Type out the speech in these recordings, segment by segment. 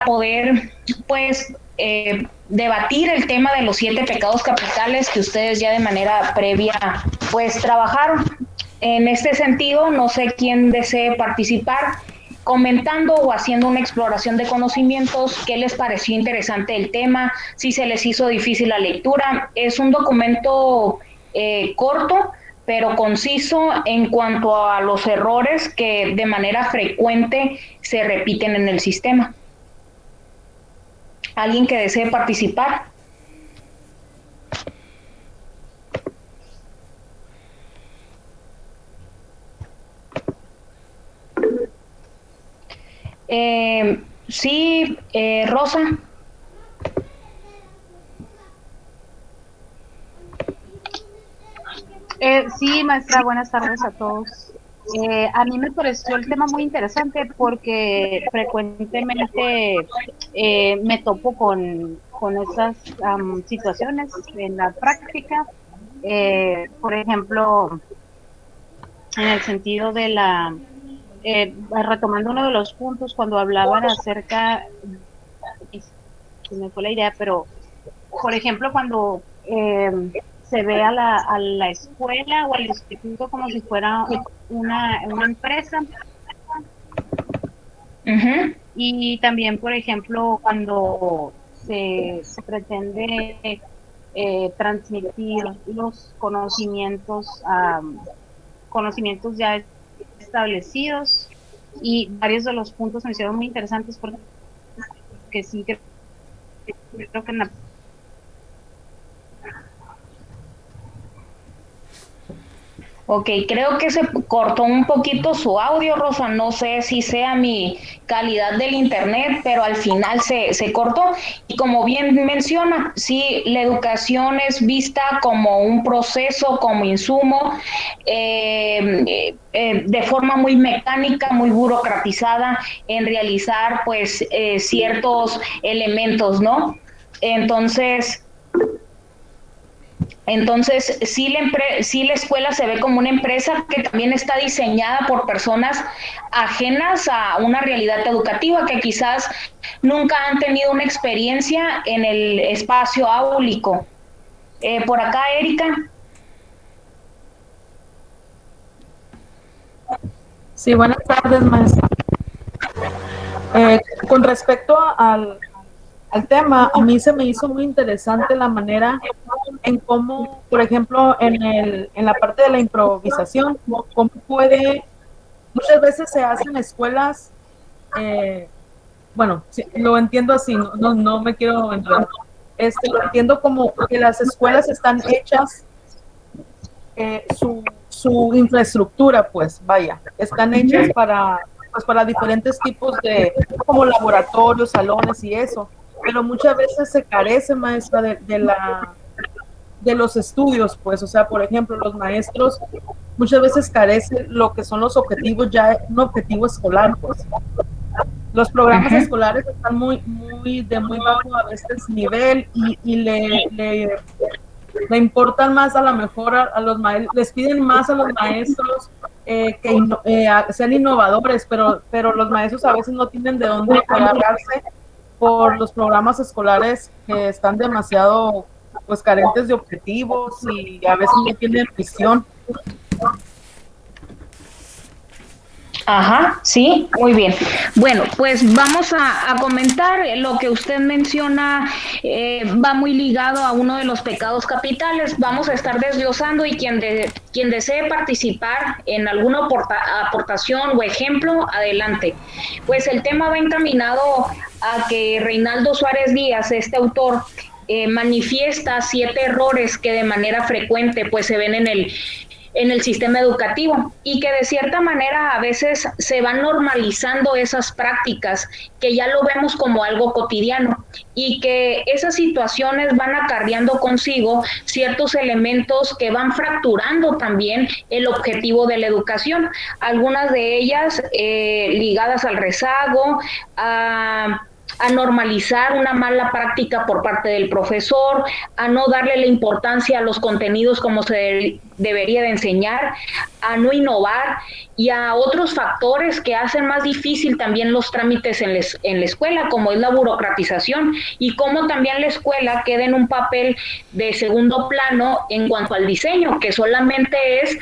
poder, pues, debatir el tema de los 7 pecados capitales que ustedes ya de manera previa, pues, trabajaron. En este sentido, no sé quién desee participar comentando o haciendo una exploración de conocimientos, qué les pareció interesante el tema, si se les hizo difícil la lectura. Es un documento corto, pero conciso en cuanto a los errores que de manera frecuente se repiten en el sistema. ¿Alguien que desee participar? Sí, Rosa. Sí, maestra, buenas tardes a todos. A mí me pareció el tema muy interesante porque frecuentemente me topo con esas situaciones en la práctica. Por ejemplo, en el sentido de retomando uno de los puntos cuando hablaban acerca, se me fue la idea, pero por ejemplo, cuando se ve a la escuela o al instituto como si fuera una empresa. Uh-huh. Y también, por ejemplo, cuando se pretende transmitir los conocimientos ya establecidos, y varios de los puntos me hicieron muy interesantes porque sí creo que en la Ok, creo que se cortó un poquito su audio, Rosa. No sé si sea mi calidad del internet, pero al final se cortó. Y como bien menciona, sí, la educación es vista como un proceso, como insumo, de forma muy mecánica, muy burocratizada en realizar, pues, ciertos elementos, ¿no? Entonces, sí la escuela se ve como una empresa que también está diseñada por personas ajenas a una realidad educativa, que quizás nunca han tenido una experiencia en el espacio áulico. Por acá, Erika. Sí, buenas tardes, maestra. Con respecto al tema, a mí se me hizo muy interesante la manera en cómo, por ejemplo, en la parte de la improvisación, cómo puede, muchas veces se hacen escuelas, bueno, sí, lo entiendo así, no me quiero entrar. Lo entiendo como que las escuelas están hechas, su infraestructura, pues, vaya, están hechas para diferentes tipos de, como laboratorios, salones y eso, pero muchas veces se carece, maestra, de los estudios, pues, o sea, por ejemplo, los maestros muchas veces carecen lo que son los objetivos, ya un objetivo escolar, pues. Los programas Uh-huh. escolares están de muy bajo a veces nivel y le importan más a lo mejor a los maestros, les piden más a los maestros sean innovadores, pero los maestros a veces no tienen de dónde agarrarse por los programas escolares que están demasiado pues carentes de objetivos y a veces no tienen visión. Ajá, sí, muy bien. Bueno, pues vamos a comentar lo que usted menciona, va muy ligado a uno de los pecados capitales. Vamos a estar desglosando y quien desee participar en alguna aportación o ejemplo, adelante. Pues el tema va encaminado a que Reinaldo Suárez Díaz, este autor, manifiesta 7 errores que de manera frecuente pues se ven en el sistema educativo y que de cierta manera a veces se van normalizando esas prácticas, que ya lo vemos como algo cotidiano y que esas situaciones van acarreando consigo ciertos elementos que van fracturando también el objetivo de la educación, algunas de ellas ligadas al rezago, a normalizar una mala práctica por parte del profesor, a no darle la importancia a los contenidos como se debería de enseñar, a no innovar y a otros factores que hacen más difícil también los trámites en la escuela, como es la burocratización y cómo también la escuela queda en un papel de segundo plano en cuanto al diseño, que solamente es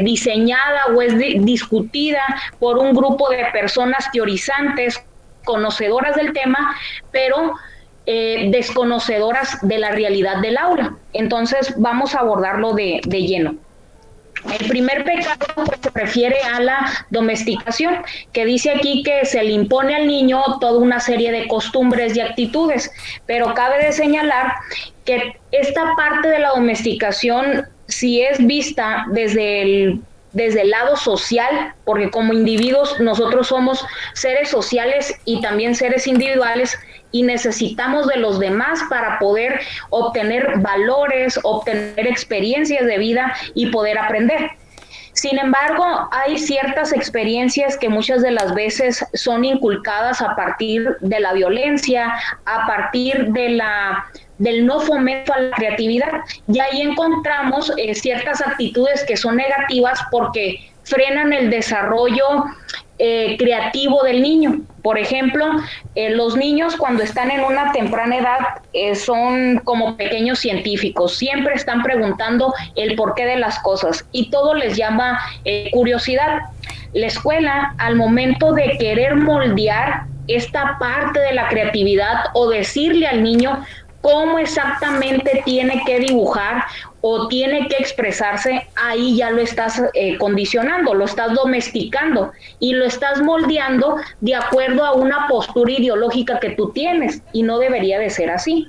diseñada o es discutida por un grupo de personas teorizantes, conocedoras del tema, pero desconocedoras de la realidad del aula. Entonces vamos a abordarlo de lleno. El primer pecado pues, se refiere a la domesticación, que dice aquí que se le impone al niño toda una serie de costumbres y actitudes, pero cabe de señalar que esta parte de la domesticación, si es vista desde el lado social, porque como individuos nosotros somos seres sociales y también seres individuales y necesitamos de los demás para poder obtener valores, obtener experiencias de vida y poder aprender. Sin embargo, hay ciertas experiencias que muchas de las veces son inculcadas a partir de la violencia, a partir de del no fomento a la creatividad. Y ahí encontramos ciertas actitudes que son negativas porque frenan el desarrollo creativo del niño. Por ejemplo, los niños cuando están en una temprana edad son como pequeños científicos, siempre están preguntando el porqué de las cosas y todo les llama curiosidad. La escuela, al momento de querer moldear esta parte de la creatividad o decirle al niño cómo exactamente tiene que dibujar o tiene que expresarse, ahí ya lo estás condicionando, lo estás domesticando y lo estás moldeando de acuerdo a una postura ideológica que tú tienes y no debería de ser así.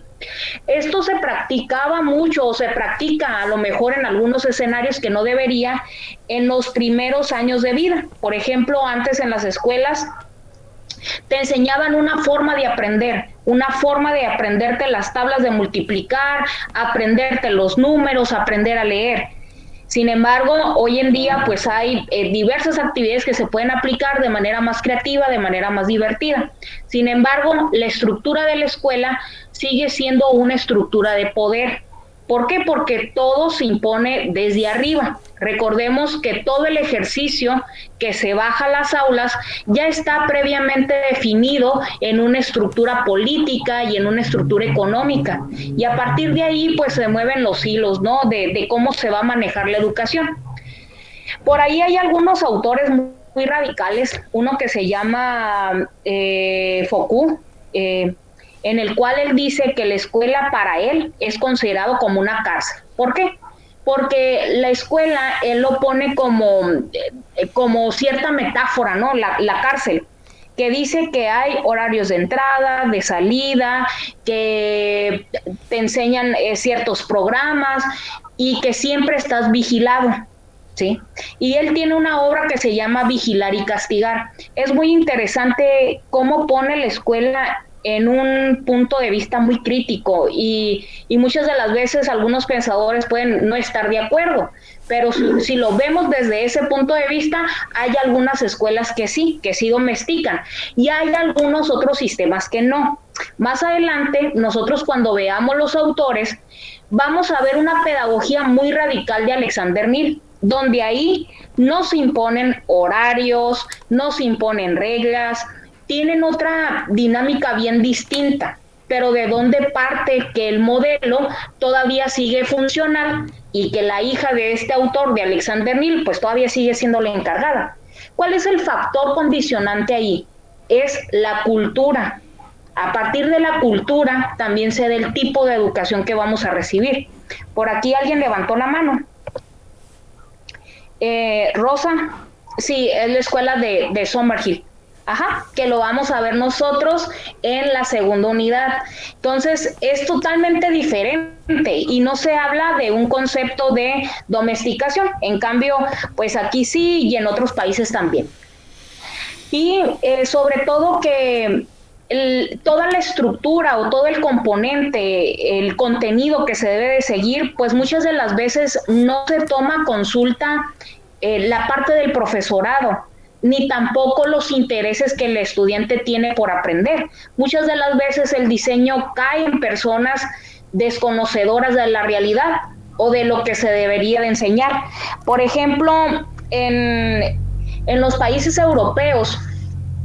Esto se practicaba mucho o se practica a lo mejor en algunos escenarios que no debería en los primeros años de vida. Por ejemplo, antes en las escuelas te enseñaban una forma de aprenderte las tablas de multiplicar, aprenderte los números, aprender a leer. Sin embargo, hoy en día pues hay diversas actividades que se pueden aplicar de manera más creativa, de manera más divertida. Sin embargo, la estructura de la escuela sigue siendo una estructura de poder. ¿Por qué? Porque todo se impone desde arriba. Recordemos que todo el ejercicio que se baja a las aulas ya está previamente definido en una estructura política y en una estructura económica. Y a partir de ahí, pues se mueven los hilos, ¿no? De cómo se va a manejar la educación. Por ahí hay algunos autores muy radicales, uno que se llama Foucault, en el cual él dice que la escuela para él es considerado como una cárcel. ¿Por qué? Porque la escuela él lo pone como cierta metáfora, ¿no? La cárcel, que dice que hay horarios de entrada, de salida, que te enseñan ciertos programas y que siempre estás vigilado, ¿sí? Y él tiene una obra que se llama Vigilar y Castigar. Es muy interesante cómo pone la escuela en un punto de vista muy crítico y muchas de las veces algunos pensadores pueden no estar de acuerdo, pero si lo vemos desde ese punto de vista, hay algunas escuelas que sí domestican y hay algunos otros sistemas que no. Más adelante, nosotros cuando veamos los autores, vamos a ver una pedagogía muy radical de Alexander Neal, donde ahí no se imponen horarios, no se imponen reglas, tienen otra dinámica bien distinta, pero de dónde parte que el modelo todavía sigue funcional y que la hija de este autor, de Alexander Neal, pues todavía sigue siendo la encargada. ¿Cuál es el factor condicionante ahí? Es la cultura. A partir de la cultura también se da el tipo de educación que vamos a recibir. Por aquí alguien levantó la mano. Rosa, sí, es la escuela de Summerhill. Ajá, que lo vamos a ver nosotros en la segunda unidad. Entonces, es totalmente diferente y no se habla de un concepto de domesticación. En cambio, pues aquí sí y en otros países también. Y sobre todo que toda la estructura o todo el componente, el contenido que se debe de seguir, pues muchas de las veces no se toma consulta la parte del profesorado. ni tampoco los intereses que el estudiante tiene por aprender. Muchas de las veces el diseño cae en personas desconocedoras de la realidad o de lo que se debería de enseñar. Por ejemplo, en los países europeos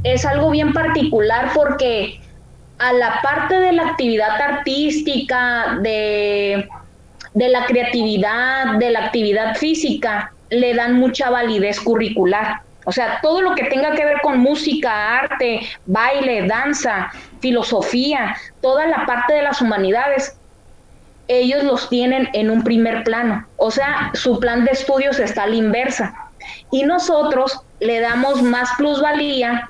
es algo bien particular porque a la parte de la actividad artística, de la creatividad, de la actividad física, le dan mucha validez curricular. O sea, todo lo que tenga que ver con música, arte, baile, danza, filosofía, toda la parte de las humanidades, ellos los tienen en un primer plano. O sea, su plan de estudios está a la inversa. Y nosotros le damos más plusvalía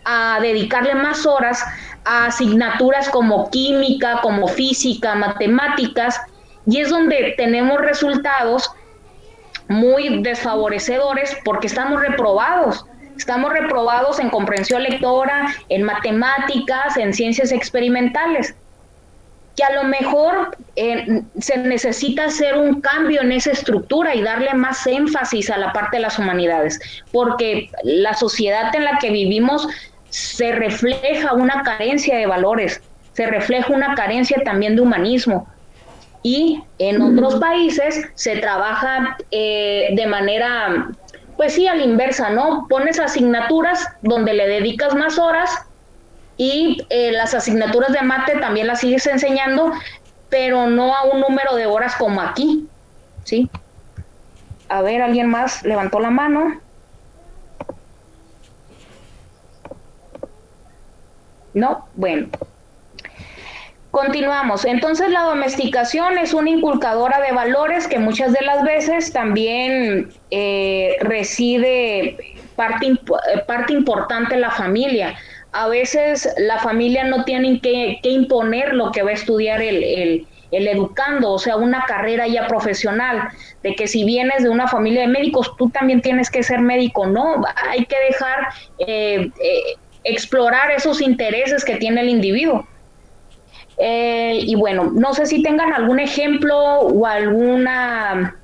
a dedicarle más horas a asignaturas como química, como física, matemáticas, y es donde tenemos resultados muy desfavorecedores porque estamos reprobados en comprensión lectora, en matemáticas, en ciencias experimentales, que a lo mejor se necesita hacer un cambio en esa estructura y darle más énfasis a la parte de las humanidades, porque la sociedad en la que vivimos se refleja una carencia de valores, se refleja una carencia también de humanismo. Y en otros países se trabaja de manera, pues sí, a la inversa, ¿no? Pones asignaturas donde le dedicas más horas y las asignaturas de mate también las sigues enseñando, pero no a un número de horas como aquí, ¿sí? A ver, ¿alguien más levantó la mano? ¿No? Bueno. Continuamos. Entonces, la domesticación es una inculcadora de valores que muchas de las veces también reside parte importante en la familia. A veces la familia no tiene que imponer lo que va a estudiar el educando, o sea, una carrera ya profesional, de que si vienes de una familia de médicos, tú también tienes que ser médico. No, hay que dejar explorar esos intereses que tiene el individuo. Y bueno, no sé si tengan algún ejemplo o alguna,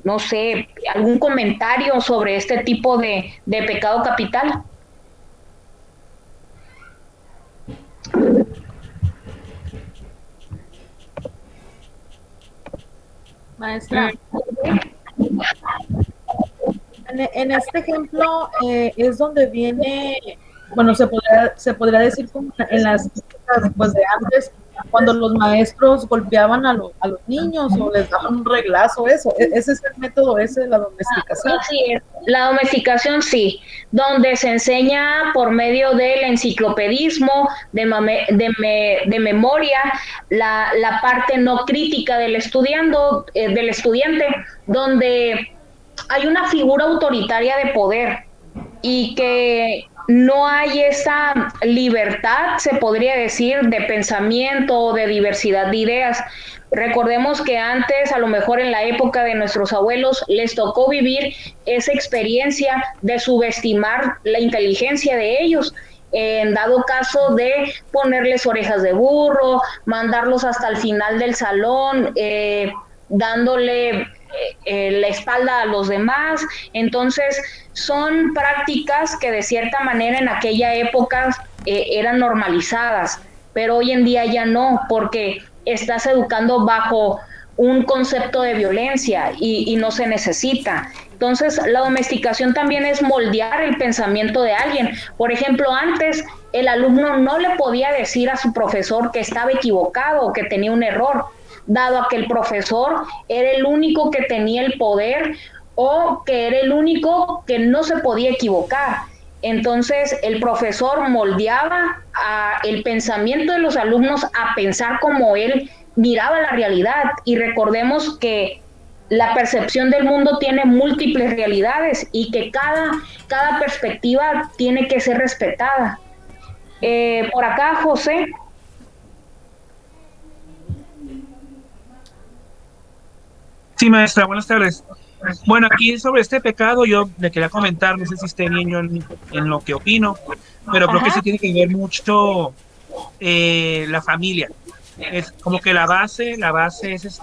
no sé, algún comentario sobre este tipo de pecado capital. Maestra, en este ejemplo es donde viene, bueno, se podría decir como en las épocas pues, de antes, cuando los maestros golpeaban a los niños o les daban un reglazo, eso. Ese es el método ese de la domesticación. Así es, la domesticación sí, donde se enseña por medio del enciclopedismo, de memoria, la parte no crítica del estudiante, donde hay una figura autoritaria de poder y que no hay esa libertad, se podría decir, de pensamiento o de diversidad de ideas. Recordemos que antes, a lo mejor en la época de nuestros abuelos, les tocó vivir esa experiencia de subestimar la inteligencia de ellos, en dado caso de ponerles orejas de burro, mandarlos hasta el final del salón, dándole la espalda a los demás. Entonces son prácticas que de cierta manera en aquella época eran normalizadas, pero hoy en día ya no, porque estás educando bajo un concepto de violencia y no se necesita. Entonces la domesticación también es moldear el pensamiento de alguien. Por ejemplo, antes el alumno no le podía decir a su profesor que estaba equivocado o que tenía un error, dado a que el profesor era el único que tenía el poder o que era el único que no se podía equivocar. Entonces el profesor moldeaba el pensamiento de los alumnos a pensar como él miraba la realidad, y recordemos que la percepción del mundo tiene múltiples realidades y que cada perspectiva tiene que ser respetada. Por acá, José. Sí, maestra, buenas tardes. Bueno, aquí sobre este pecado yo le quería comentar, no sé si esté bien yo en lo que opino, pero creo que sí tiene que ver mucho la familia. Es como que la base es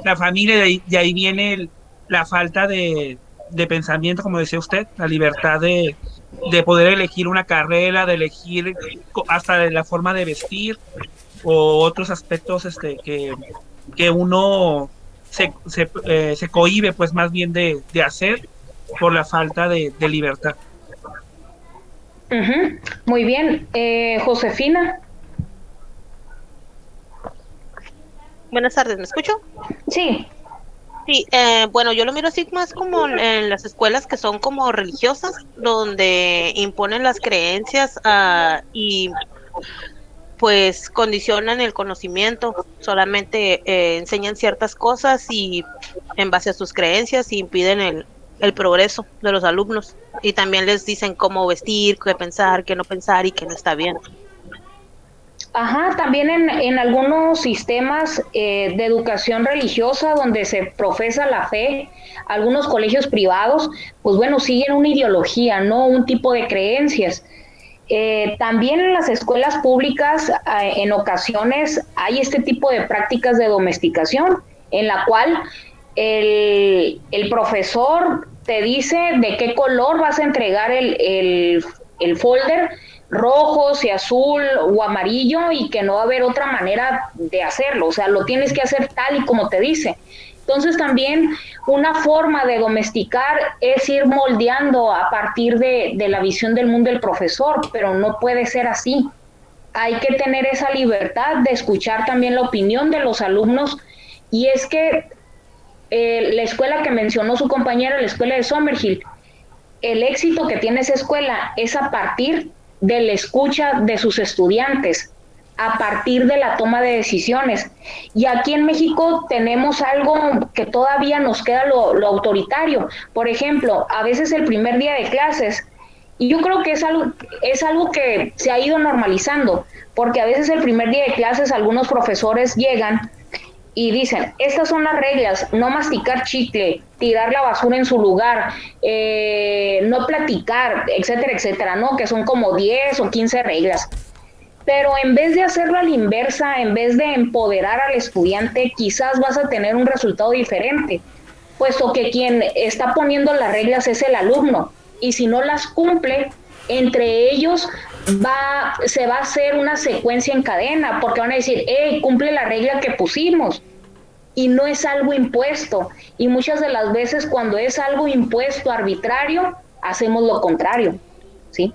la familia, de ahí viene la falta de de pensamiento, como decía usted, la libertad de poder elegir una carrera, de elegir hasta de la forma de vestir o otros aspectos que uno se cohíbe pues más bien de hacer por la falta de libertad. Uh-huh. Muy bien. Josefina. Buenas tardes, ¿me escucho? Sí. Sí, bueno, yo lo miro así más como en las escuelas que son como religiosas, donde imponen las creencias y pues condicionan el conocimiento, solamente enseñan ciertas cosas y en base a sus creencias y impiden el progreso de los alumnos y también les dicen cómo vestir, qué pensar, qué no pensar y qué no está bien. Ajá, también en algunos sistemas de educación religiosa donde se profesa la fe, algunos colegios privados, pues bueno, siguen una ideología, no un tipo de creencias. También en las escuelas públicas en ocasiones hay este tipo de prácticas de domesticación en la cual el profesor te dice de qué color vas a entregar el folder, rojo, si azul o amarillo, y que no va a haber otra manera de hacerlo, o sea, lo tienes que hacer tal y como te dice. Entonces también una forma de domesticar es ir moldeando a partir de la visión del mundo del profesor, pero no puede ser así. Hay que tener esa libertad de escuchar también la opinión de los alumnos, y es que la escuela que mencionó su compañera, la escuela de Summerhill, el éxito que tiene esa escuela es a partir de la escucha de sus estudiantes, a partir de la toma de decisiones. Y aquí en México tenemos algo que todavía nos queda lo autoritario. Por ejemplo, a veces el primer día de clases, y yo creo que es algo que se ha ido normalizando, porque a veces el primer día de clases algunos profesores llegan y dicen, estas son las reglas: no masticar chicle, tirar la basura en su lugar, no platicar, etcétera, etcétera, ¿no? Que son como 10 o 15 reglas. Pero en vez de hacerlo a la inversa, en vez de empoderar al estudiante, quizás vas a tener un resultado diferente, puesto que quien está poniendo las reglas es el alumno, y si no las cumple, entre ellos se va a hacer una secuencia en cadena, porque van a decir, cumple la regla que pusimos, y no es algo impuesto, y muchas de las veces cuando es algo impuesto, arbitrario, hacemos lo contrario, ¿sí?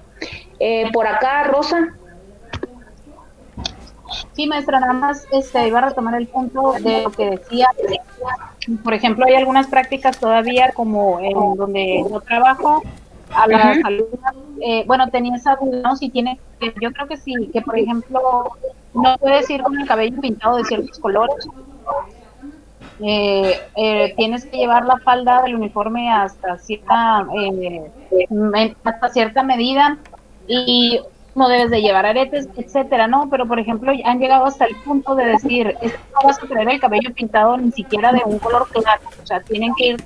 Por acá, Rosa. Sí, maestra, nada más iba a retomar el punto de lo que decía. Por ejemplo, hay algunas prácticas todavía, como en donde yo trabajo, a las alumnas, bueno, tenía esa duda, ¿no? Si tiene, yo creo que sí, que por ejemplo, no puedes ir con el cabello pintado de ciertos colores. Tienes que llevar la falda del uniforme hasta cierta medida, y no debes de llevar aretes, etcétera, ¿no? Pero por ejemplo han llegado hasta el punto de decir, no vas a traer el cabello pintado ni siquiera de un color claro, o sea, tienes que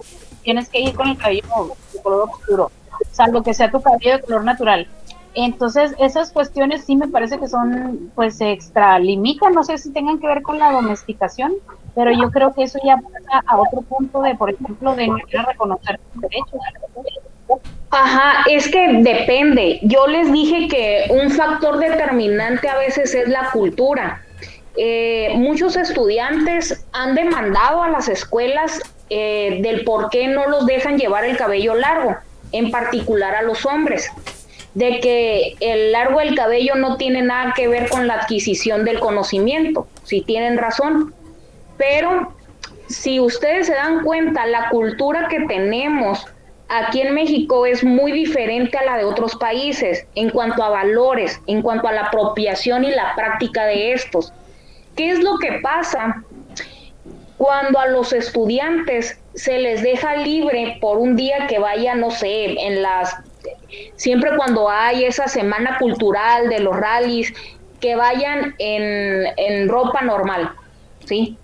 ir con el cabello de color oscuro, salvo que sea tu cabello de color natural. Entonces esas cuestiones sí me parece que son, pues, se extralimitan, no sé si tengan que ver con la domesticación, pero yo creo que eso ya pasa a otro punto de, por ejemplo, de no reconocer sus derechos. Ajá, es que depende. Yo les dije que un factor determinante a veces es la cultura. Muchos estudiantes han demandado a las escuelas del por qué no los dejan llevar el cabello largo, en particular a los hombres, de que el largo del cabello no tiene nada que ver con la adquisición del conocimiento. Sí tienen razón, pero si ustedes se dan cuenta, la cultura que tenemos aquí en México es muy diferente a la de otros países en cuanto a valores, en cuanto a la apropiación y la práctica de estos. ¿Qué es lo que pasa cuando a los estudiantes se les deja libre por un día que vayan, no sé, siempre cuando hay esa semana cultural de los rallies, que vayan en ropa normal, ¿sí?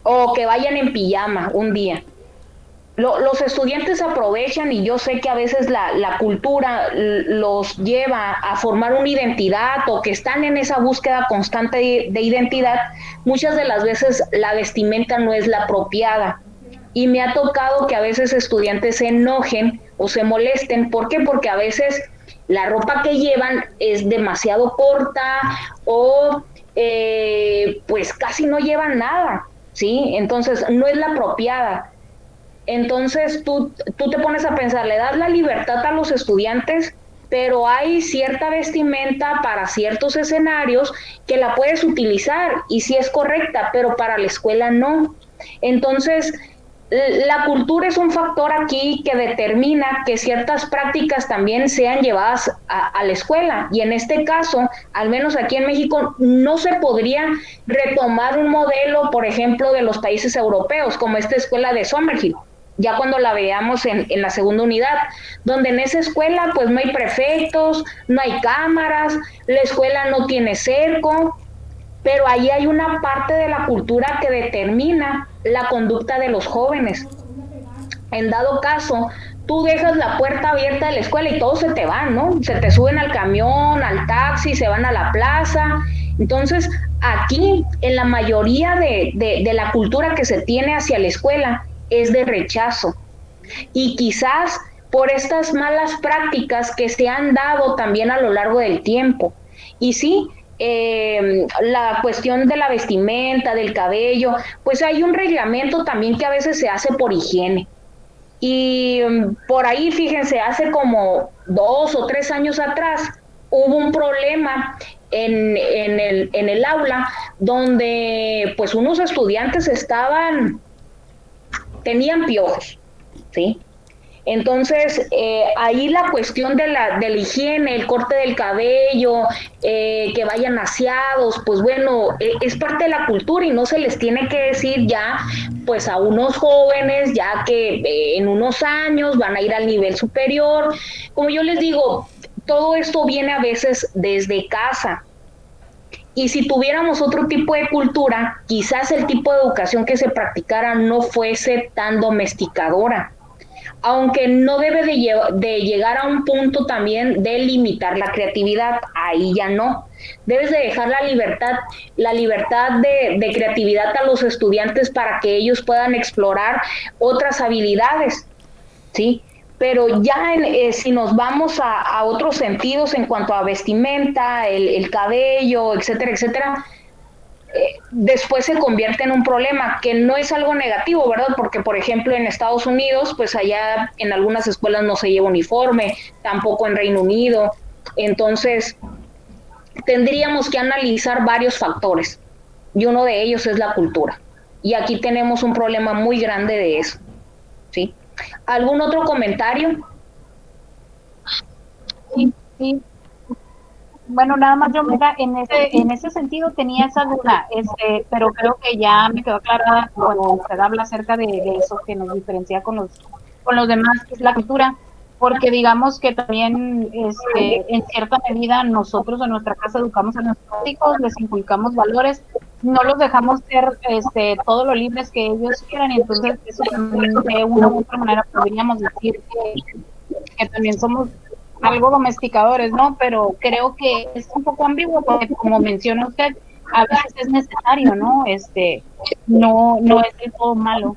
O que vayan en pijama un día? Los estudiantes aprovechan, y yo sé que a veces la cultura los lleva a formar una identidad, o que están en esa búsqueda constante de identidad. Muchas de las veces la vestimenta no es la apropiada, Y me ha tocado que a veces estudiantes se enojen o se molesten. ¿Por qué? Porque a veces la ropa que llevan es demasiado corta o pues casi no llevan nada, ¿sí? Entonces no es la apropiada. Entonces tú te pones a pensar, le das la libertad a los estudiantes, pero hay cierta vestimenta para ciertos escenarios que la puedes utilizar y sí es correcta, pero para la escuela no. Entonces, la cultura es un factor aquí que determina que ciertas prácticas también sean llevadas a la escuela, y en este caso, al menos aquí en México, no se podría retomar un modelo, por ejemplo, de los países europeos, como esta escuela de Summerhill, ya cuando la veamos en la segunda unidad, donde en esa escuela pues no hay prefectos, no hay cámaras, la escuela no tiene cerco, pero ahí hay una parte de la cultura que determina la conducta de los jóvenes. En dado caso, tú dejas la puerta abierta de la escuela y todos se te van, ¿no? Se te suben al camión, al taxi, se van a la plaza. Entonces, aquí, en la mayoría de la cultura que se tiene hacia la escuela, es de rechazo. Y quizás por estas malas prácticas que se han dado también a lo largo del tiempo. Y sí, la cuestión de la vestimenta, del cabello, pues hay un reglamento también que a veces se hace por higiene. Y por ahí, fíjense, hace como 2 o 3 años atrás hubo un problema en el aula donde pues unos estudiantes tenían piojos, ¿sí? Entonces, ahí la cuestión de la higiene, el corte del cabello, que vayan aseados, pues bueno, es parte de la cultura y no se les tiene que decir ya, pues a unos jóvenes, ya que en unos años van a ir al nivel superior. Como yo les digo, todo esto viene a veces desde casa. Y si tuviéramos otro tipo de cultura, quizás el tipo de educación que se practicara no fuese tan domesticadora, aunque no debe de llegar a un punto también de limitar la creatividad, ahí ya no. Debes de dejar la libertad de creatividad a los estudiantes para que ellos puedan explorar otras habilidades, ¿sí? Pero ya si nos vamos a otros sentidos en cuanto a vestimenta, el cabello, etcétera, etcétera, después se convierte en un problema, que no es algo negativo, ¿verdad? Porque, por ejemplo, en Estados Unidos, pues allá en algunas escuelas no se lleva uniforme, tampoco en Reino Unido. Entonces, tendríamos que analizar varios factores, y uno de ellos es la cultura. Y aquí tenemos un problema muy grande de eso, ¿sí? ¿Algún otro comentario? Sí. Bueno, nada más yo, mira, en ese sentido tenía esa duda, pero creo que ya me quedó aclarada cuando usted habla acerca de eso que nos diferencia con los demás, que es la cultura, porque digamos que también en cierta medida nosotros en nuestra casa educamos a nuestros hijos, les inculcamos valores, no los dejamos ser todo lo libres que ellos quieran, y entonces eso también de una u otra manera podríamos decir que también somos algo domesticadores, ¿no? Pero creo que es un poco ambiguo porque, como menciona usted, a veces es necesario, ¿no? No es del todo malo.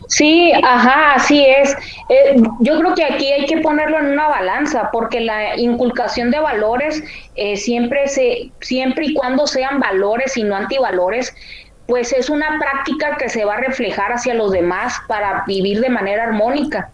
Sí, ajá, así es. Yo creo que aquí hay que ponerlo en una balanza, porque la inculcación de valores, siempre y cuando sean valores y no antivalores, pues es una práctica que se va a reflejar hacia los demás para vivir de manera armónica.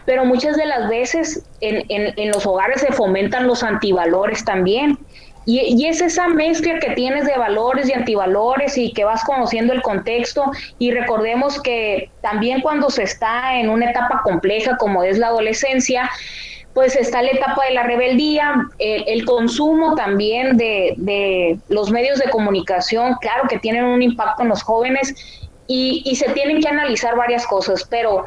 Pero muchas de las veces en los hogares se fomentan los antivalores también. Y es esa mezcla que tienes de valores y antivalores y que vas conociendo el contexto. Y recordemos que también cuando se está en una etapa compleja como es la adolescencia, pues está la etapa de la rebeldía, el consumo también de los medios de comunicación, claro que tienen un impacto en los jóvenes y se tienen que analizar varias cosas, pero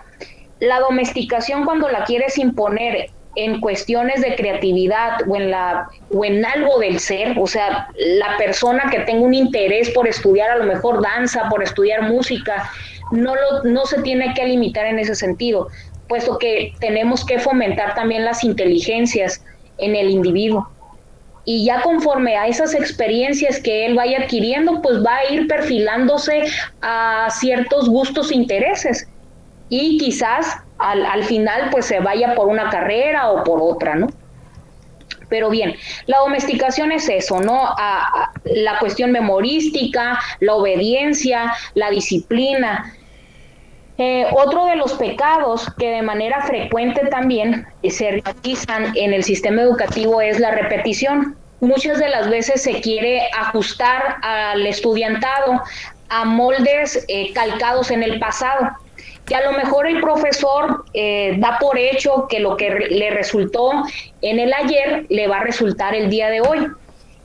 la domesticación, cuando la quieres imponer en cuestiones de creatividad o en algo del ser, o sea, la persona que tenga un interés por estudiar a lo mejor danza, por estudiar música, no se tiene que limitar en ese sentido, puesto que tenemos que fomentar también las inteligencias en el individuo. y ya conforme a esas experiencias que él vaya adquiriendo, pues va a ir perfilándose a ciertos gustos e intereses y quizás al final pues se vaya por una carrera o por otra, ¿no? Pero bien, la domesticación es eso, ¿no? La cuestión memorística, la obediencia, la disciplina. Otro de los pecados que de manera frecuente también se realizan en el sistema educativo es la repetición. Muchas de las veces se quiere ajustar al estudiantado a moldes calcados en el pasado. Que a lo mejor el profesor da por hecho que lo que le resultó en el ayer le va a resultar el día de hoy.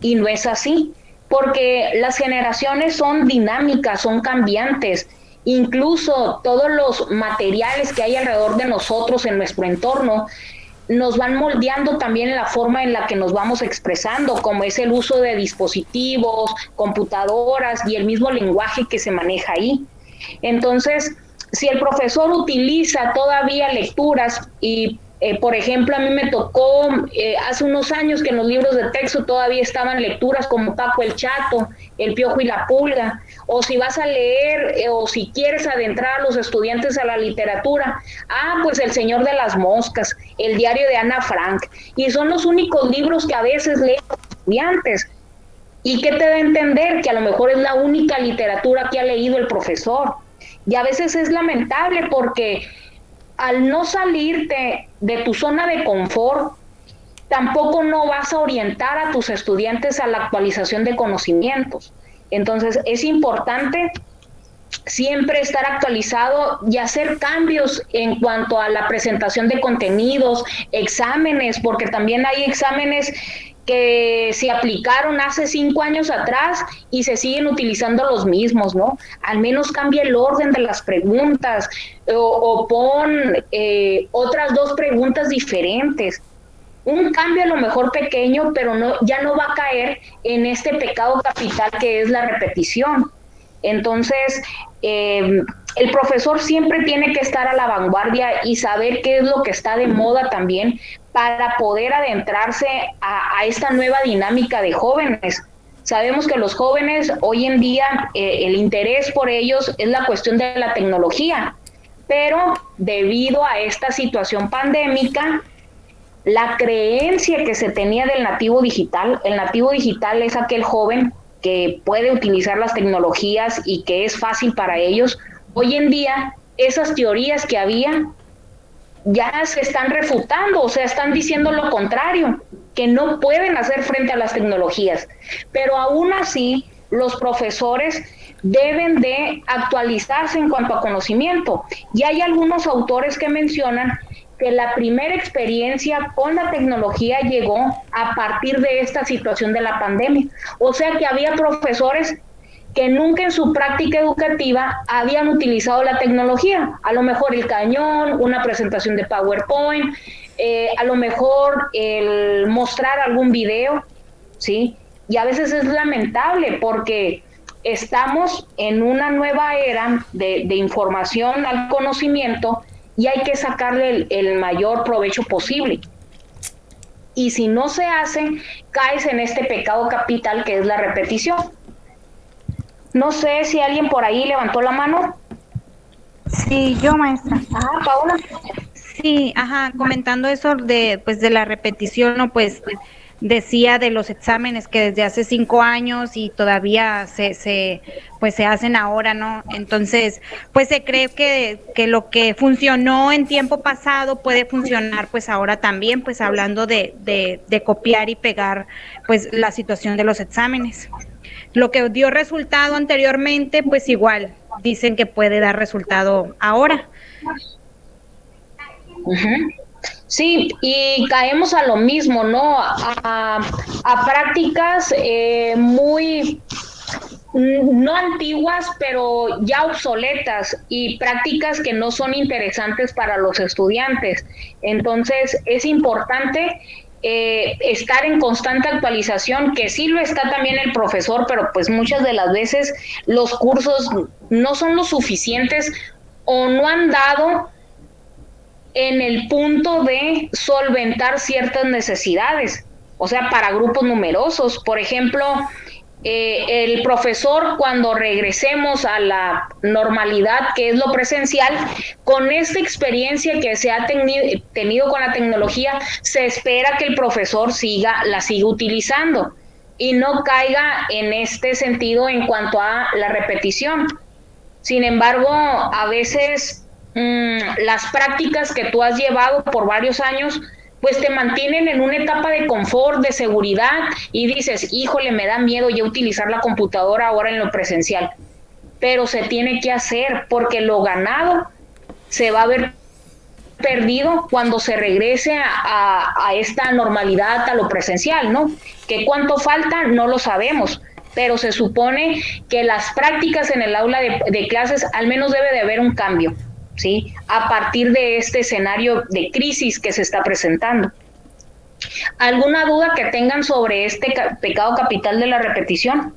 Y no es así, porque las generaciones son dinámicas, son cambiantes. Incluso todos los materiales que hay alrededor de nosotros en nuestro entorno nos van moldeando también en la forma en la que nos vamos expresando, como es el uso de dispositivos, computadoras y el mismo lenguaje que se maneja ahí. Entonces, si el profesor utiliza todavía lecturas y, por ejemplo, a mí me tocó hace unos años que en los libros de texto todavía estaban lecturas como Paco el Chato, El Piojo y la Pulga, o si vas a leer o si quieres adentrar a los estudiantes a la literatura, pues El Señor de las Moscas, El Diario de Ana Frank, y son los únicos libros que a veces leen los estudiantes. ¿Y qué te da a entender? Que a lo mejor es la única literatura que ha leído el profesor. Y a veces es lamentable porque al no salirte de tu zona de confort, tampoco no vas a orientar a tus estudiantes a la actualización de conocimientos. Entonces es importante siempre estar actualizado y hacer cambios en cuanto a la presentación de contenidos, exámenes, porque también hay exámenes que se aplicaron hace 5 años atrás y se siguen utilizando los mismos, ¿no? Al menos cambia el orden de las preguntas o pon otras 2 preguntas diferentes. Un cambio a lo mejor pequeño, pero ya no va a caer en este pecado capital que es la repetición. Entonces, el profesor siempre tiene que estar a la vanguardia y saber qué es lo que está de moda también para poder adentrarse a esta nueva dinámica de jóvenes. Sabemos que los jóvenes hoy en día, el interés por ellos es la cuestión de la tecnología, pero debido a esta situación pandémica, la creencia que se tenía del nativo digital, el nativo digital es aquel joven que puede utilizar las tecnologías y que es fácil para ellos. Hoy en día, esas teorías que había ya se están refutando, o sea, están diciendo lo contrario, que no pueden hacer frente a las tecnologías. Pero aún así, los profesores deben de actualizarse en cuanto a conocimiento. Y hay algunos autores que mencionan que la primera experiencia con la tecnología llegó a partir de esta situación de la pandemia. O sea que había profesores que nunca en su práctica educativa habían utilizado la tecnología. A lo mejor el cañón, una presentación de PowerPoint, a lo mejor el mostrar algún video, ¿sí? Y a veces es lamentable porque estamos en una nueva era de información al conocimiento y hay que sacarle el mayor provecho posible. Y si no se hace, caes en este pecado capital que es la repetición. No sé si alguien por ahí levantó la mano. Sí, yo, maestra. Paola. Sí, comentando eso de la repetición, ¿no? Pues decía de los exámenes que desde hace 5 años y todavía se hacen ahora, ¿no? Entonces, pues se cree que lo que funcionó en tiempo pasado puede funcionar pues ahora también, pues hablando de copiar y pegar pues la situación de los exámenes. Lo que dio resultado anteriormente, pues igual dicen que puede dar resultado ahora. Uh-huh. Sí, y caemos a lo mismo, ¿no? A prácticas muy, no antiguas, pero ya obsoletas y prácticas que no son interesantes para los estudiantes. Entonces, es importante estar en constante actualización, que sí lo está también el profesor, pero pues muchas de las veces los cursos no son lo suficientes o no han dado en el punto de solventar ciertas necesidades. o sea, para grupos numerosos. Por ejemplo, el profesor, cuando regresemos a la normalidad, que es lo presencial, con esta experiencia que se ha tenido con la tecnología, se espera que el profesor la siga utilizando y no caiga en este sentido en cuanto a la repetición. Sin embargo, a veces las prácticas que tú has llevado por varios años pues te mantienen en una etapa de confort, de seguridad, y dices, híjole, me da miedo ya utilizar la computadora ahora en lo presencial. Pero se tiene que hacer, porque lo ganado se va a ver perdido cuando se regrese a esta normalidad, a lo presencial, ¿no? Que cuánto falta, no lo sabemos, pero se supone que las prácticas en el aula de clases, al menos debe de haber un cambio, ¿sí? A partir de este escenario de crisis que se está presentando. ¿Alguna duda que tengan sobre este pecado capital de la repetición?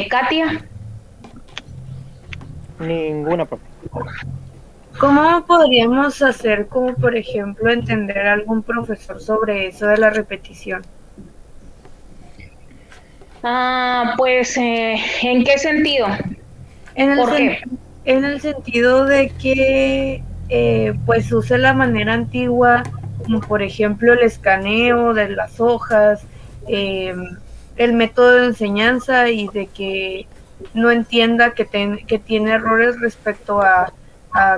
Katia. Ninguna, profe. ¿Cómo podríamos hacer, como por ejemplo, entender a algún profesor sobre eso de la repetición? Pues, ¿en qué sentido? ¿Por qué? En el sentido de que pues use la manera antigua, como por ejemplo el escaneo de las hojas, el método de enseñanza, y de que no entienda que tiene errores respecto a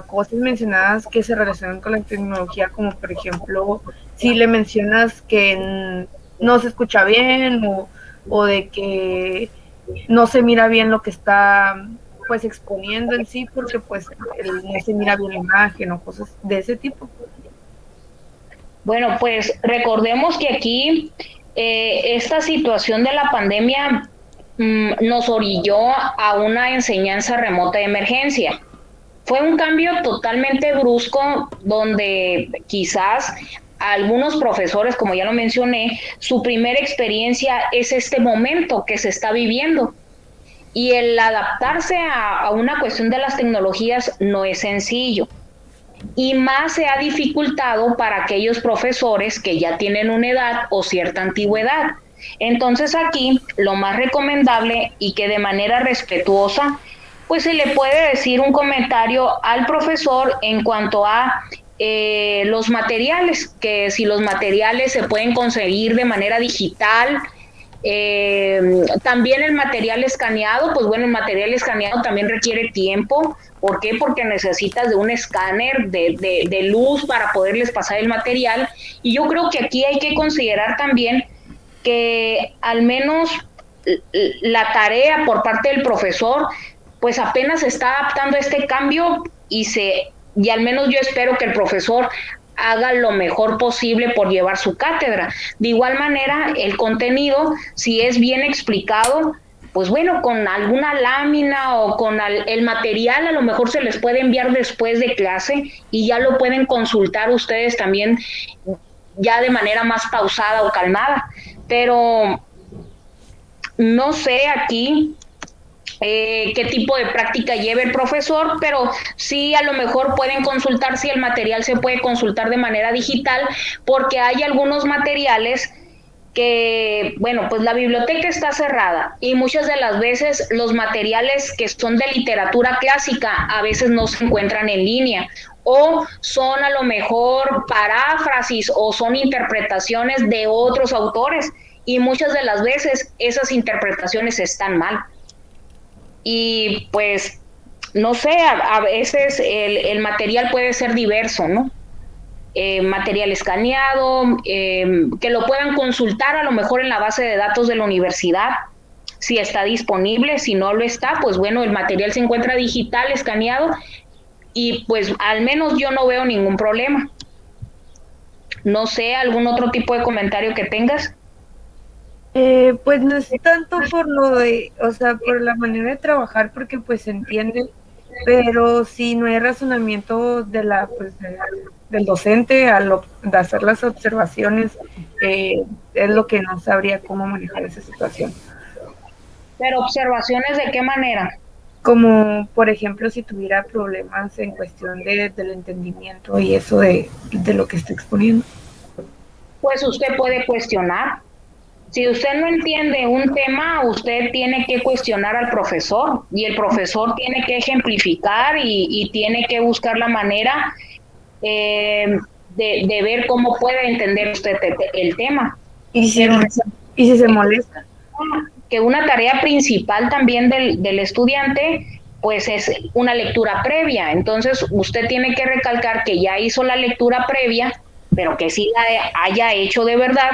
cosas mencionadas que se relacionan con la tecnología, como por ejemplo si le mencionas que no se escucha bien, o de que no se mira bien lo que está pues exponiendo en sí, porque pues no se mira bien la imagen o cosas de ese tipo. Bueno, pues recordemos que aquí esta situación de la pandemia nos orilló a una enseñanza remota de emergencia. Fue un cambio totalmente brusco, donde quizás algunos profesores, como ya lo mencioné, su primera experiencia es este momento que se está viviendo. Y el adaptarse a una cuestión de las tecnologías no es sencillo. Y más se ha dificultado para aquellos profesores que ya tienen una edad o cierta antigüedad. Entonces aquí lo más recomendable, y que de manera respetuosa, pues se le puede decir un comentario al profesor en cuanto a los materiales, que si los materiales se pueden conseguir de manera digital. También el material escaneado, pues bueno, el material escaneado también requiere tiempo. ¿Por qué? Porque necesitas de un escáner de luz para poderles pasar el material. Y yo creo que aquí hay que considerar también que al menos la tarea por parte del profesor pues apenas se está adaptando a este cambio, y al menos yo espero que el profesor haga lo mejor posible por llevar su cátedra. De igual manera, el contenido, si es bien explicado, pues bueno, con alguna lámina o con el material, a lo mejor se les puede enviar después de clase y ya lo pueden consultar ustedes también ya de manera más pausada o calmada. Pero no sé aquí qué tipo de práctica lleve el profesor, pero sí a lo mejor pueden consultar si el material se puede consultar de manera digital, porque hay algunos materiales que, bueno, pues la biblioteca está cerrada y muchas de las veces los materiales que son de literatura clásica a veces no se encuentran en línea, o son a lo mejor paráfrasis o son interpretaciones de otros autores, y muchas de las veces esas interpretaciones están mal. Y pues, no sé, a veces el material puede ser diverso, ¿no? Material escaneado, que lo puedan consultar a lo mejor en la base de datos de la universidad, si está disponible. Si no lo está, pues bueno, el material se encuentra digital, escaneado, y pues al menos yo no veo ningún problema. No sé, ¿algún otro tipo de comentario que tengas? Pues no es tanto por lo de, o sea, por la manera de trabajar, porque pues se entiende, pero si no hay razonamiento de del docente de hacer las observaciones, es lo que no sabría cómo manejar esa situación. Pero observaciones de qué manera. Como, por ejemplo, si tuviera problemas en cuestión del entendimiento y eso de lo que está exponiendo. Pues usted puede cuestionar. Si usted no entiende un tema, usted tiene que cuestionar al profesor y el profesor tiene que ejemplificar y tiene que buscar la manera de ver cómo puede entender usted el tema. ¿Y si se molesta? Que una tarea principal también del estudiante pues es una lectura previa. Entonces usted tiene que recalcar que ya hizo la lectura previa, pero que sí la haya hecho de verdad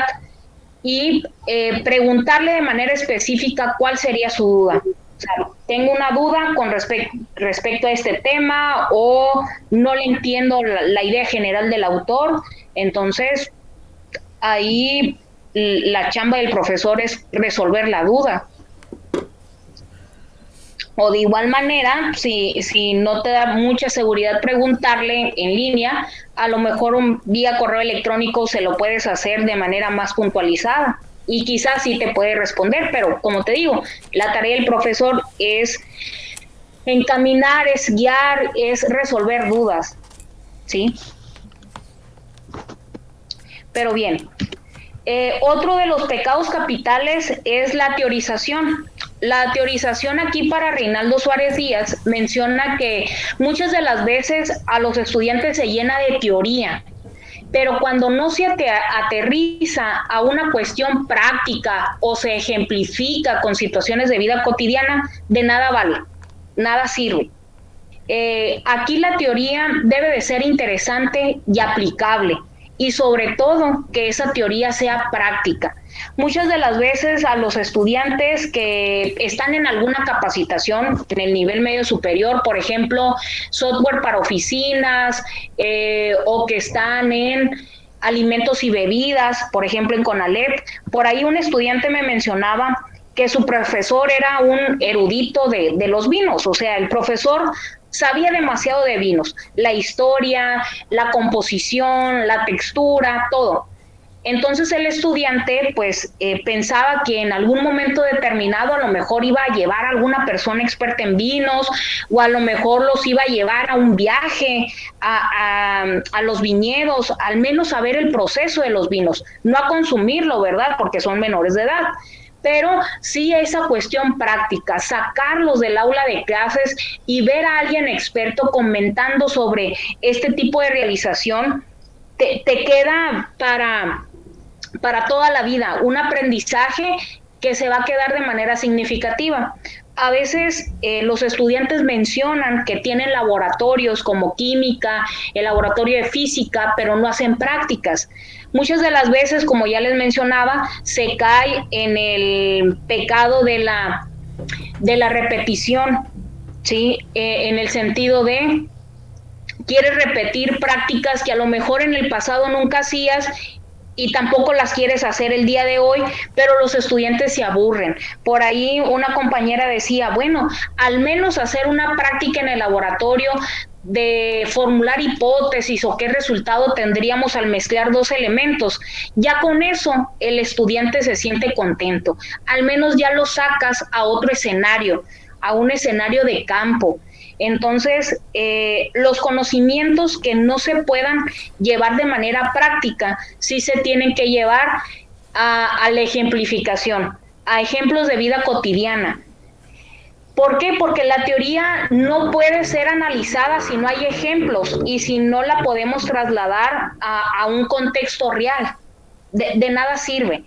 y preguntarle de manera específica cuál sería su duda. O sea, tengo una duda con respecto a este tema o no le entiendo la idea general del autor. Entonces, ahí la chamba del profesor es resolver la duda. O de igual manera, si no te da mucha seguridad preguntarle en línea, a lo mejor vía correo electrónico se lo puedes hacer de manera más puntualizada y quizás sí te puede responder, pero como te digo, la tarea del profesor es encaminar, es guiar, es resolver dudas, ¿sí? Pero bien, otro de los pecados capitales es la teorización. La teorización aquí para Reinaldo Suárez Díaz menciona que muchas de las veces a los estudiantes se llena de teoría, pero cuando no se aterriza a una cuestión práctica o se ejemplifica con situaciones de vida cotidiana, de nada vale, nada sirve. Aquí la teoría debe de ser interesante y aplicable, y sobre todo que esa teoría sea práctica. Muchas de las veces a los estudiantes que están en alguna capacitación en el nivel medio superior, por ejemplo, software para oficinas o que están en alimentos y bebidas, por ejemplo en CONALEP, por ahí un estudiante me mencionaba que su profesor era un erudito de los vinos, o sea, el profesor sabía demasiado de vinos, la historia, la composición, la textura, todo. Entonces el estudiante pues pensaba que en algún momento determinado a lo mejor iba a llevar a alguna persona experta en vinos o a lo mejor los iba a llevar a un viaje a los viñedos, al menos a ver el proceso de los vinos, no a consumirlo, ¿verdad? Porque son menores de edad. Pero sí esa cuestión práctica, sacarlos del aula de clases y ver a alguien experto comentando sobre este tipo de realización, te queda para toda la vida, un aprendizaje que se va a quedar de manera significativa. A veces los estudiantes mencionan que tienen laboratorios como química, el laboratorio de física, pero no hacen prácticas. Muchas de las veces, como ya les mencionaba, se cae en el pecado de la repetición, ¿sí? En el sentido de quieres repetir prácticas que a lo mejor en el pasado nunca hacías y tampoco las quieres hacer el día de hoy, pero los estudiantes se aburren. Por ahí una compañera decía, bueno, al menos hacer una práctica en el laboratorio de formular hipótesis o qué resultado tendríamos al mezclar dos elementos. Ya con eso el estudiante se siente contento. Al menos ya lo sacas a otro escenario, a un escenario de campo. Entonces, los conocimientos que no se puedan llevar de manera práctica, sí se tienen que llevar a la ejemplificación, a ejemplos de vida cotidiana. ¿Por qué? Porque la teoría no puede ser analizada si no hay ejemplos y si no la podemos trasladar a un contexto real. De nada sirve.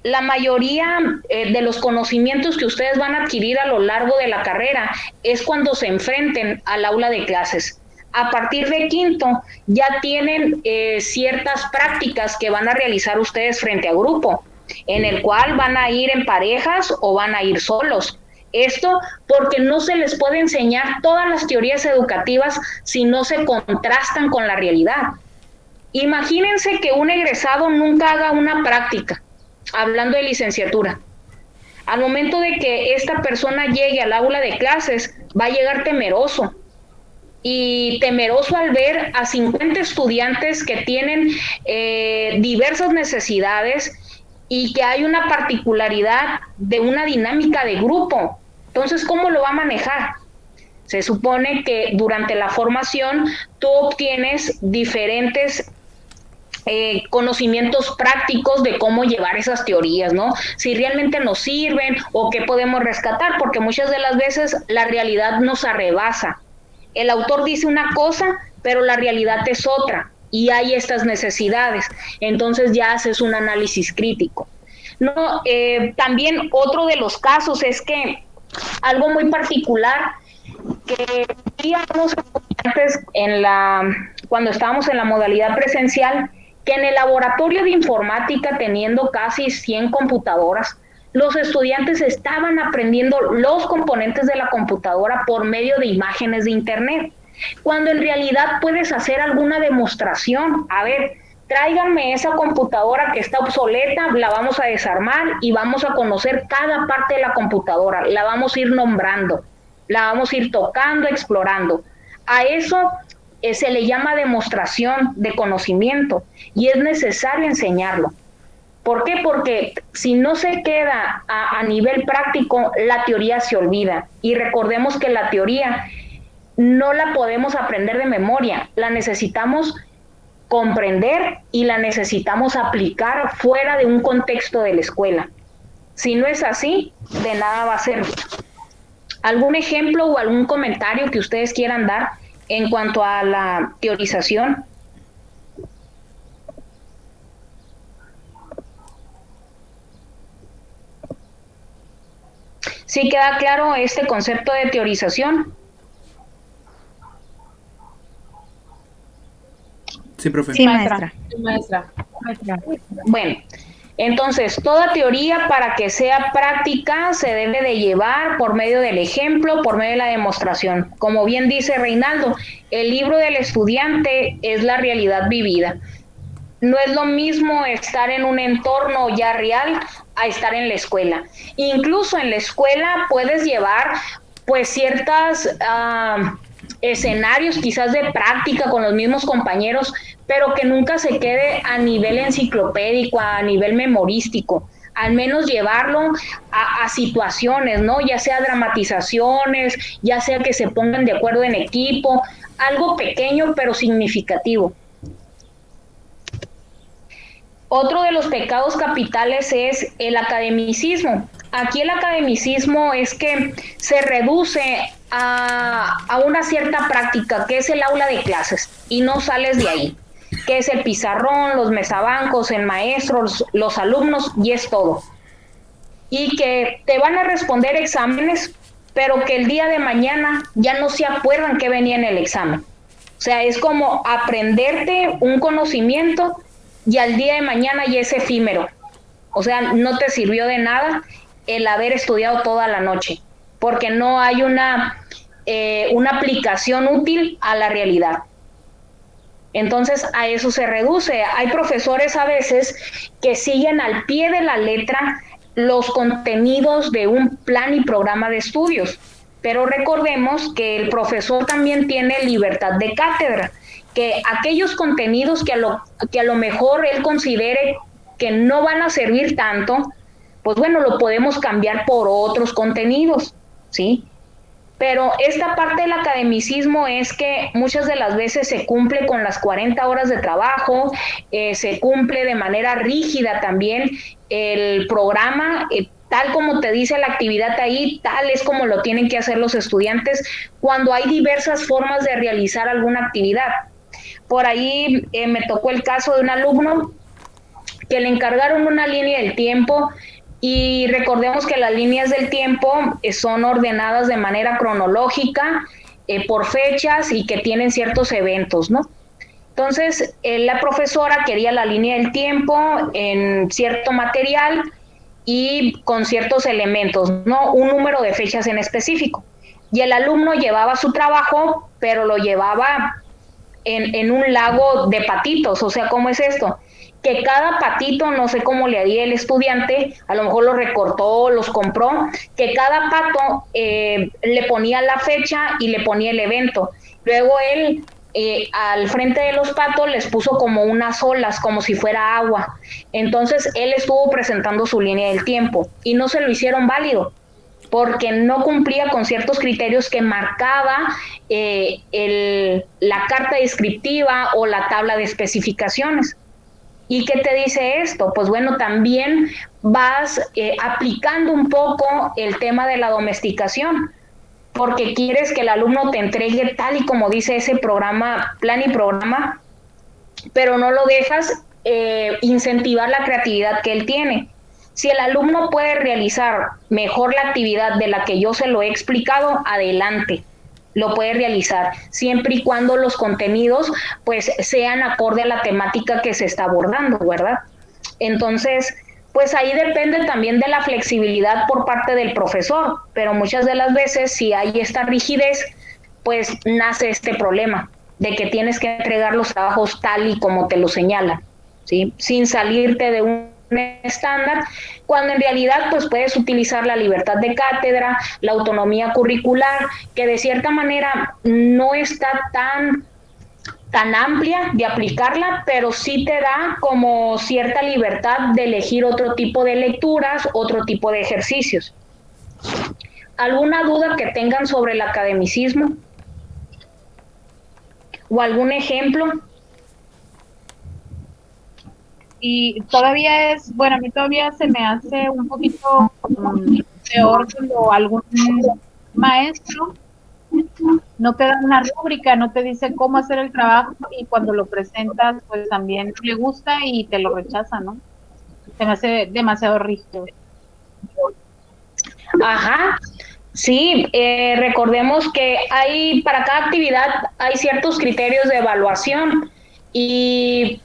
La mayoría de los conocimientos que ustedes van a adquirir a lo largo de la carrera es cuando se enfrenten al aula de clases. A partir de quinto ya tienen ciertas prácticas que van a realizar ustedes frente a grupo, en el cual van a ir en parejas o van a ir solos. Esto porque no se les puede enseñar todas las teorías educativas si no se contrastan con la realidad. Imagínense que un egresado nunca haga una práctica, hablando de licenciatura. Al momento de que esta persona llegue al aula de clases, va a llegar temeroso. Y temeroso al ver a 50 estudiantes que tienen diversas necesidades y que hay una particularidad de una dinámica de grupo. Entonces, ¿cómo lo va a manejar? Se supone que durante la formación tú obtienes diferentes conocimientos prácticos de cómo llevar esas teorías, ¿no? Si realmente nos sirven o qué podemos rescatar, porque muchas de las veces la realidad nos arrebasa. El autor dice una cosa, pero la realidad es otra, y hay estas necesidades. Entonces ya haces un análisis crítico. No, también otro de los casos es que algo muy particular que veíamos antes cuando estábamos en la modalidad presencial, que en el laboratorio de informática, teniendo casi 100 computadoras, los estudiantes estaban aprendiendo los componentes de la computadora por medio de imágenes de internet, cuando en realidad puedes hacer alguna demostración. A ver, tráiganme esa computadora que está obsoleta, la vamos a desarmar y vamos a conocer cada parte de la computadora, la vamos a ir nombrando, la vamos a ir tocando, explorando. A eso se le llama demostración de conocimiento y es necesario enseñarlo. ¿Por qué? Porque si no se queda a nivel práctico, la teoría se olvida. Y recordemos que la teoría no la podemos aprender de memoria, la necesitamos comprender y la necesitamos aplicar fuera de un contexto de la escuela. Si no es así, de nada va a servir. ¿Algún ejemplo o algún comentario que ustedes quieran dar en cuanto a la teorización? ¿Sí queda claro este concepto de teorización? Sí, profe. Sí, maestra. Maestra. Bueno, entonces, toda teoría para que sea práctica se debe de llevar por medio del ejemplo, por medio de la demostración. Como bien dice Reinaldo, el libro del estudiante es la realidad vivida. No es lo mismo estar en un entorno ya real a estar en la escuela. Incluso en la escuela puedes llevar pues ciertas escenarios quizás de práctica con los mismos compañeros, pero que nunca se quede a nivel enciclopédico, a nivel memorístico. Al menos llevarlo a situaciones, ¿no? Ya sea dramatizaciones, ya sea que se pongan de acuerdo en equipo, algo pequeño pero significativo. Otro de los pecados capitales es el academicismo. Aquí el academicismo es que se reduce a una cierta práctica, que es el aula de clases, y no sales de ahí, que es el pizarrón, los mesabancos, el maestro, los alumnos, y es todo. Y que te van a responder exámenes, pero que el día de mañana ya no se acuerdan qué venía en el examen. O sea, es como aprenderte un conocimiento y al día de mañana ya es efímero. O sea, no te sirvió de nada el haber estudiado toda la noche, porque no hay una aplicación útil a la realidad. Entonces, a eso se reduce. Hay profesores a veces que siguen al pie de la letra los contenidos de un plan y programa de estudios, pero recordemos que el profesor también tiene libertad de cátedra, que aquellos contenidos que a lo mejor él considere que no van a servir tanto, pues bueno, lo podemos cambiar por otros contenidos, ¿sí? Pero esta parte del academicismo es que muchas de las veces se cumple con las 40 horas de trabajo, se cumple de manera rígida también el programa, tal como te dice la actividad ahí, tal es como lo tienen que hacer los estudiantes cuando hay diversas formas de realizar alguna actividad. Por ahí me tocó el caso de un alumno que le encargaron una línea del tiempo, y recordemos que las líneas del tiempo son ordenadas de manera cronológica, por fechas, y que tienen ciertos eventos, ¿no? Entonces, la profesora quería la línea del tiempo en cierto material y con ciertos elementos, ¿no? Un número de fechas en específico. Y el alumno llevaba su trabajo, pero lo llevaba en un lago de patitos. O sea, ¿cómo es esto? Que cada patito, no sé cómo le haría el estudiante, a lo mejor lo recortó, los compró, que cada pato le ponía la fecha y le ponía el evento. Luego él al frente de los patos les puso como unas olas, como si fuera agua. Entonces él estuvo presentando su línea del tiempo y no se lo hicieron válido porque no cumplía con ciertos criterios que marcaba la carta descriptiva o la tabla de especificaciones. ¿Y qué te dice esto? Pues bueno, también vas aplicando un poco el tema de la domesticación, porque quieres que el alumno te entregue tal y como dice ese programa, plan y programa, pero no lo dejas incentivar la creatividad que él tiene. Si el alumno puede realizar mejor la actividad de la que yo se lo he explicado, adelante, lo puede realizar, siempre y cuando los contenidos pues sean acorde a la temática que se está abordando, ¿verdad? Entonces, pues ahí depende también de la flexibilidad por parte del profesor, pero muchas de las veces si hay esta rigidez, pues nace este problema de que tienes que entregar los trabajos tal y como te lo señalan, ¿sí? Sin salirte de un estándar, cuando en realidad pues puedes utilizar la libertad de cátedra, la autonomía curricular, que de cierta manera no está tan amplia de aplicarla, pero sí te da como cierta libertad de elegir otro tipo de lecturas, otro tipo de ejercicios. ¿Alguna duda que tengan sobre el academicismo? ¿O algún ejemplo? Y todavía bueno, a mí todavía se me hace un poquito peor cuando algún maestro no te da una rúbrica, no te dice cómo hacer el trabajo y cuando lo presentas, pues también le gusta y te lo rechaza, ¿no? Se me hace demasiado rígido. Ajá, sí, recordemos que para cada actividad hay ciertos criterios de evaluación y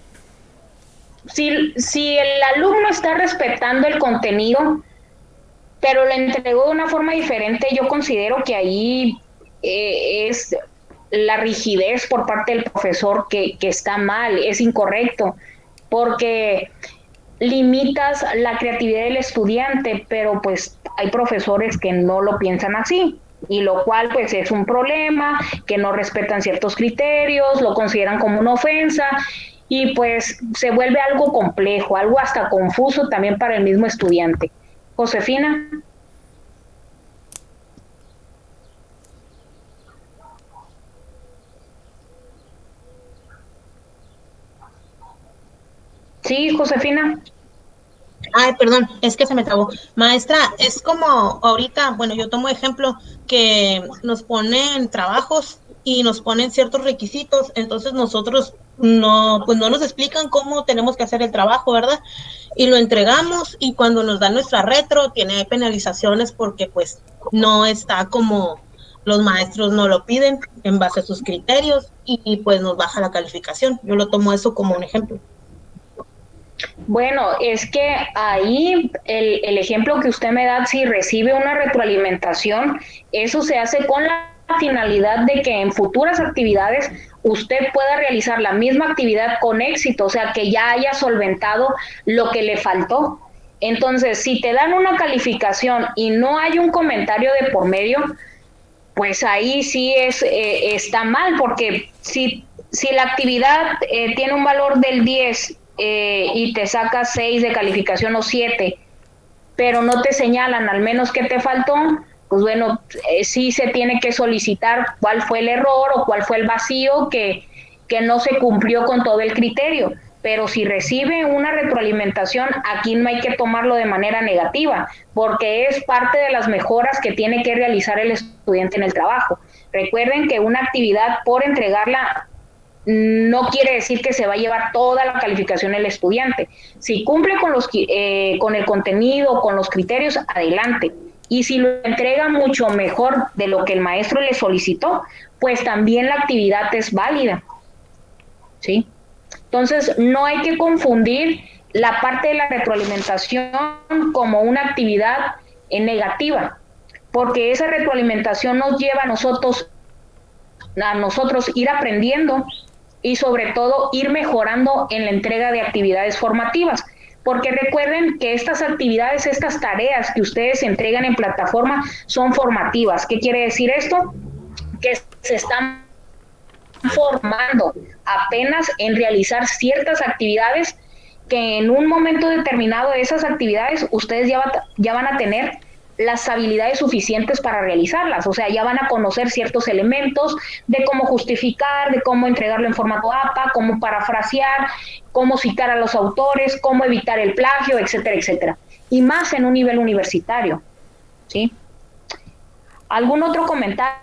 si el alumno está respetando el contenido, pero lo entregó de una forma diferente, yo considero que ahí es la rigidez por parte del profesor que está mal, es incorrecto, porque limitas la creatividad del estudiante, pero pues hay profesores que no lo piensan así, y lo cual pues es un problema, que no respetan ciertos criterios, lo consideran como una ofensa, y pues se vuelve algo complejo, algo hasta confuso también para el mismo estudiante. Josefina. Sí, Josefina. Ay, perdón, es que se me trabó. Maestra, es como ahorita, bueno, yo tomo ejemplo que nos ponen trabajos y nos ponen ciertos requisitos, entonces nosotros pues no nos explican cómo tenemos que hacer el trabajo, ¿verdad? Y lo entregamos y cuando nos dan nuestra retro tiene penalizaciones porque pues no está como los maestros no lo piden en base a sus criterios y pues nos baja la calificación. Yo lo tomo eso como un ejemplo. Bueno, es que ahí el ejemplo que usted me da, si recibe una retroalimentación, eso se hace con la finalidad de que en futuras actividades usted pueda realizar la misma actividad con éxito, o sea, que ya haya solventado lo que le faltó. Entonces, si te dan una calificación y no hay un comentario de por medio, pues ahí sí está mal, porque si la actividad tiene un valor del 10 y te sacas 6 de calificación o 7, pero no te señalan al menos que te faltó, pues bueno, sí se tiene que solicitar cuál fue el error o cuál fue el vacío que no se cumplió con todo el criterio. Pero si recibe una retroalimentación, aquí no hay que tomarlo de manera negativa, porque es parte de las mejoras que tiene que realizar el estudiante en el trabajo. Recuerden que una actividad, por entregarla, no quiere decir que se va a llevar toda la calificación el estudiante. Si cumple con el contenido, con los criterios, adelante. Y si lo entrega mucho mejor de lo que el maestro le solicitó, pues también la actividad es válida, ¿sí? Entonces, no hay que confundir la parte de la retroalimentación como una actividad negativa, porque esa retroalimentación nos lleva a nosotros ir aprendiendo y sobre todo ir mejorando en la entrega de actividades formativas. Porque recuerden que estas actividades, estas tareas que ustedes entregan en plataforma son formativas. ¿Qué quiere decir esto? Que se están formando apenas en realizar ciertas actividades que en un momento determinado de esas actividades ustedes ya van a tener las habilidades suficientes para realizarlas, o sea, ya van a conocer ciertos elementos de cómo justificar, de cómo entregarlo en formato APA, cómo parafrasear, cómo citar a los autores, cómo evitar el plagio, etcétera, etcétera. Y más en un nivel universitario, ¿sí? ¿Algún otro comentario?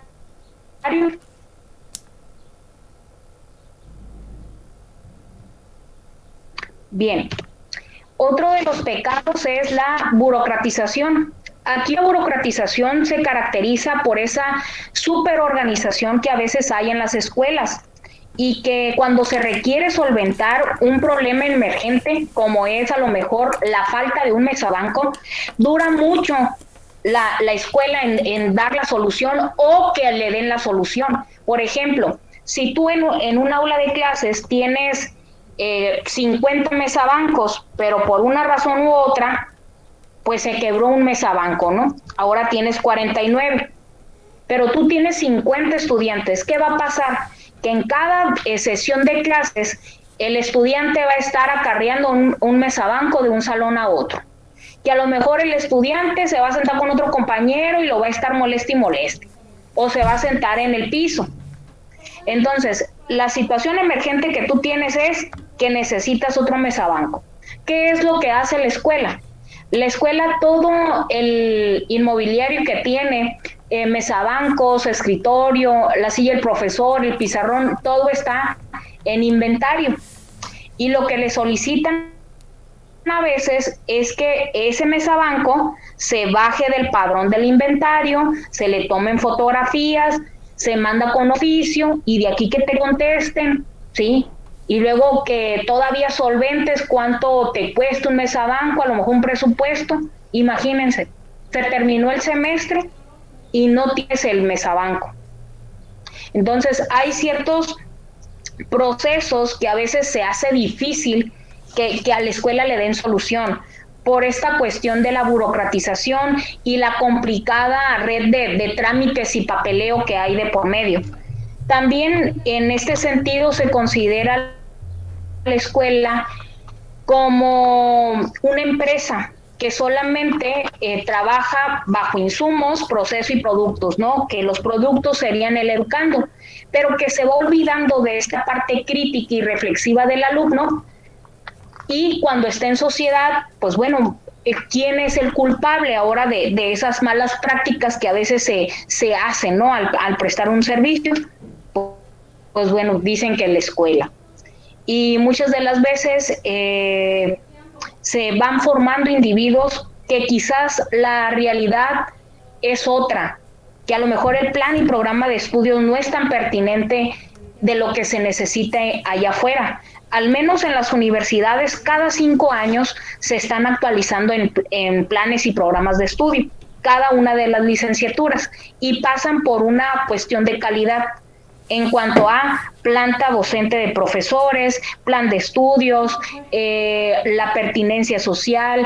Bien. Otro de los pecados es la burocratización. Aquí la burocratización se caracteriza por esa superorganización que a veces hay en las escuelas y que cuando se requiere solventar un problema emergente, como es a lo mejor la falta de un mesabanco, dura mucho la escuela en dar la solución o que le den la solución. Por ejemplo, si tú en un aula de clases tienes 50 mesabancos, pero por una razón u otra, pues se quebró un mesabanco, ¿no? Ahora tienes 49, pero tú tienes 50 estudiantes. ¿Qué va a pasar? Que en cada sesión de clases el estudiante va a estar acarreando un mesabanco de un salón a otro. Que a lo mejor el estudiante se va a sentar con otro compañero y lo va a estar moleste y moleste, o se va a sentar en el piso. Entonces, la situación emergente que tú tienes es que necesitas otro mesabanco. ¿Qué es lo que hace la escuela? La escuela, todo el inmobiliario que tiene, mesabancos, escritorio, la silla del profesor, el pizarrón, todo está en inventario. Y lo que le solicitan a veces es que ese mesabanco se baje del padrón del inventario, se le tomen fotografías, se manda con oficio y de aquí que te contesten, ¿sí? Y luego que todavía solventes cuánto te cuesta un mesabanco, a lo mejor un presupuesto. Imagínense, se terminó el semestre y no tienes el mesabanco. Entonces hay ciertos procesos que a veces se hace difícil que a la escuela le den solución por esta cuestión de la burocratización y la complicada red de trámites y papeleo que hay de por medio. También en este sentido se considera la escuela como una empresa que solamente trabaja bajo insumos, proceso y productos, ¿no? Que los productos serían el educando, pero que se va olvidando de esta parte crítica y reflexiva del alumno. Y cuando está en sociedad, pues bueno, ¿quién es el culpable ahora de esas malas prácticas que a veces se hacen, ¿no? Al prestar un servicio, pues bueno, dicen que la escuela. Y muchas de las veces se van formando individuos que quizás la realidad es otra, que a lo mejor el plan y programa de estudios no es tan pertinente de lo que se necesita allá afuera. Al menos en las universidades, cada 5 años se están actualizando en planes y programas de estudio, cada una de las licenciaturas, y pasan por una cuestión de calidad en cuanto a planta docente de profesores, plan de estudios, la pertinencia social,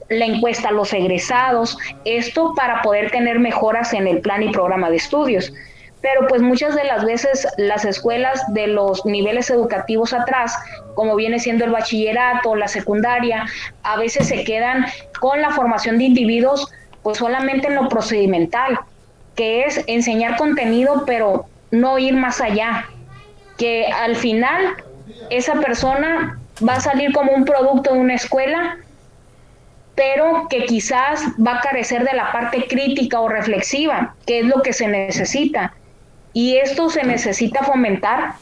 la encuesta a los egresados, esto para poder tener mejoras en el plan y programa de estudios. Pero pues muchas de las veces las escuelas de los niveles educativos atrás, como viene siendo el bachillerato, la secundaria, a veces se quedan con la formación de individuos pues solamente en lo procedimental, que es enseñar contenido, pero no ir más allá, que al final esa persona va a salir como un producto de una escuela, pero que quizás va a carecer de la parte crítica o reflexiva, que es lo que se necesita. Y esto se necesita fomentar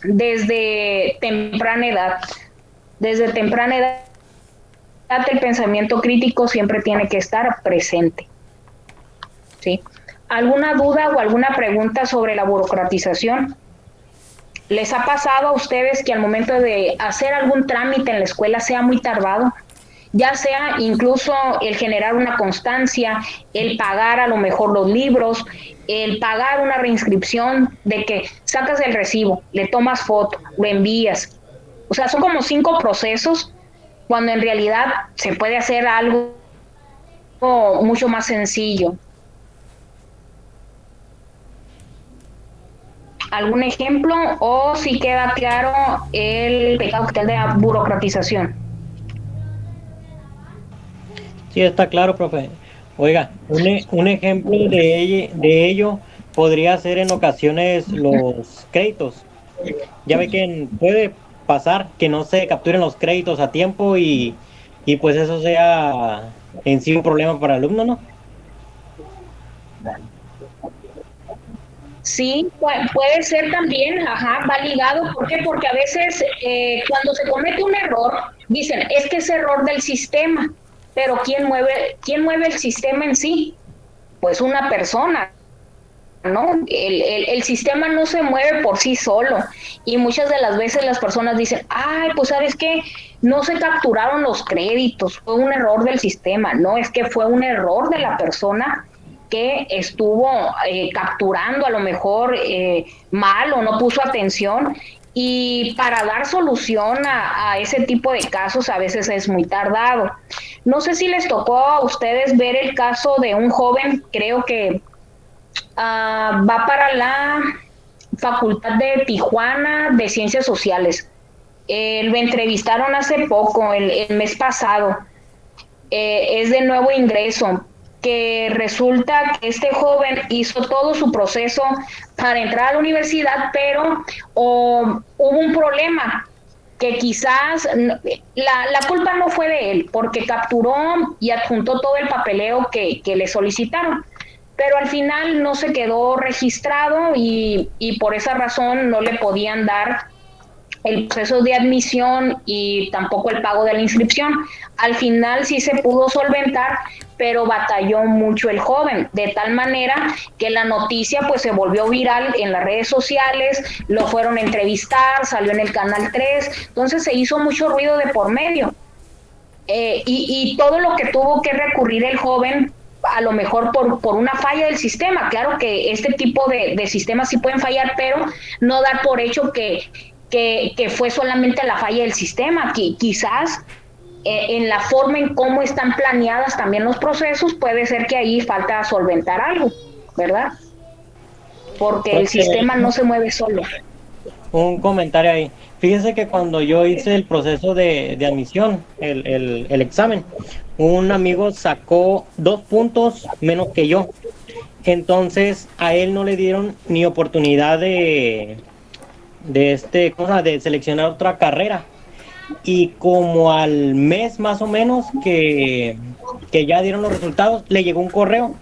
desde temprana edad. Desde temprana edad el pensamiento crítico siempre tiene que estar presente. ¿Sí? ¿Alguna duda o alguna pregunta sobre la burocratización? ¿Les ha pasado a ustedes que al momento de hacer algún trámite en la escuela sea muy tardado? Ya sea incluso el generar una constancia, el pagar a lo mejor los libros, el pagar una reinscripción, de que sacas el recibo, le tomas foto, lo envías. O sea, son como 5 procesos, cuando en realidad se puede hacer algo mucho más sencillo. algún ejemplo o si queda claro el pecado capital de la burocratización. Sí, está claro, profe. Oiga, un ejemplo de ello podría ser en ocasiones los créditos. Ya ve que puede pasar que no se capturen los créditos a tiempo y pues eso sea en sí un problema para el alumno, ¿no? Sí, puede ser también, ajá, va ligado. ¿Por qué? Porque a veces cuando se comete un error, dicen, es que es error del sistema, pero quién mueve el sistema en sí? Pues una persona, ¿no? El sistema no se mueve por sí solo y muchas de las veces las personas dicen, ay, pues sabes qué, no se capturaron los créditos, fue un error del sistema. No, es que fue un error de la persona que estuvo capturando a lo mejor mal o no puso atención, y para dar solución a ese tipo de casos a veces es muy tardado. No sé si les tocó a ustedes ver el caso de un joven, creo que va para la Facultad de Tijuana de Ciencias Sociales. Lo entrevistaron hace poco, el mes pasado. Es de nuevo ingreso, que resulta que este joven hizo todo su proceso para entrar a la universidad, pero hubo un problema que quizás la culpa no fue de él, porque capturó y adjuntó todo el papeleo que le solicitaron, pero al final no se quedó registrado y por esa razón no le podían dar el proceso de admisión y tampoco el pago de la inscripción. Al final sí se pudo solventar, pero batalló mucho el joven, de tal manera que la noticia pues se volvió viral en las redes sociales, lo fueron a entrevistar, salió en el Canal 3, entonces se hizo mucho ruido de por medio. Y todo lo que tuvo que recurrir el joven, a lo mejor por una falla del sistema. Claro que este tipo de sistemas sí pueden fallar, pero no dar por hecho que fue solamente la falla del sistema, que quizás en la forma en cómo están planeadas también los procesos, puede ser que ahí falta solventar algo, ¿verdad? Porque el sistema no se mueve solo. Un comentario ahí. Fíjense que cuando yo hice el proceso de admisión, el examen, un amigo sacó 2 puntos menos que yo. Entonces a él no le dieron ni oportunidad de seleccionar otra carrera. Y como al mes más o menos que ya dieron los resultados, le llegó un correo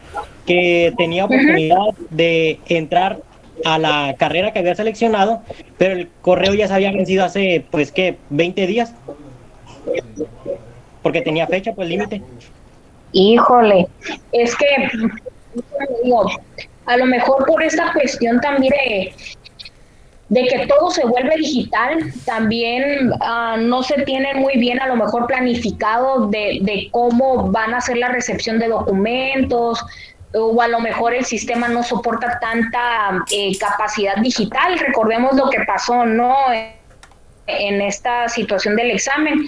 que tenía oportunidad de entrar a la carrera que había seleccionado, pero el correo ya se había vencido hace, pues, ¿qué? 20 días. Porque tenía fecha, pues, límite. Híjole, es que digo, a lo mejor por esta cuestión también de que todo se vuelve digital, también no se tiene muy bien a lo mejor planificado de cómo van a hacer la recepción de documentos, o a lo mejor el sistema no soporta tanta capacidad digital. Recordemos lo que pasó, ¿no? En esta situación del examen,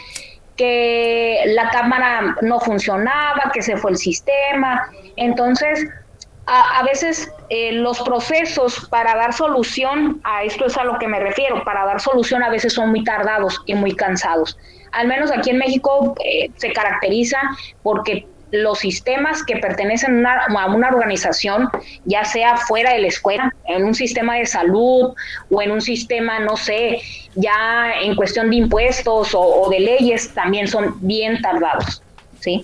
que la cámara no funcionaba, que se fue el sistema. Entonces, a veces los procesos para dar solución, a esto es a lo que me refiero, para dar solución a veces son muy tardados y muy cansados. Al menos aquí en México se caracteriza porque los sistemas que pertenecen a una organización, ya sea fuera de la escuela, en un sistema de salud o en un sistema, no sé, ya en cuestión de impuestos o de leyes, también son bien tardados, ¿sí?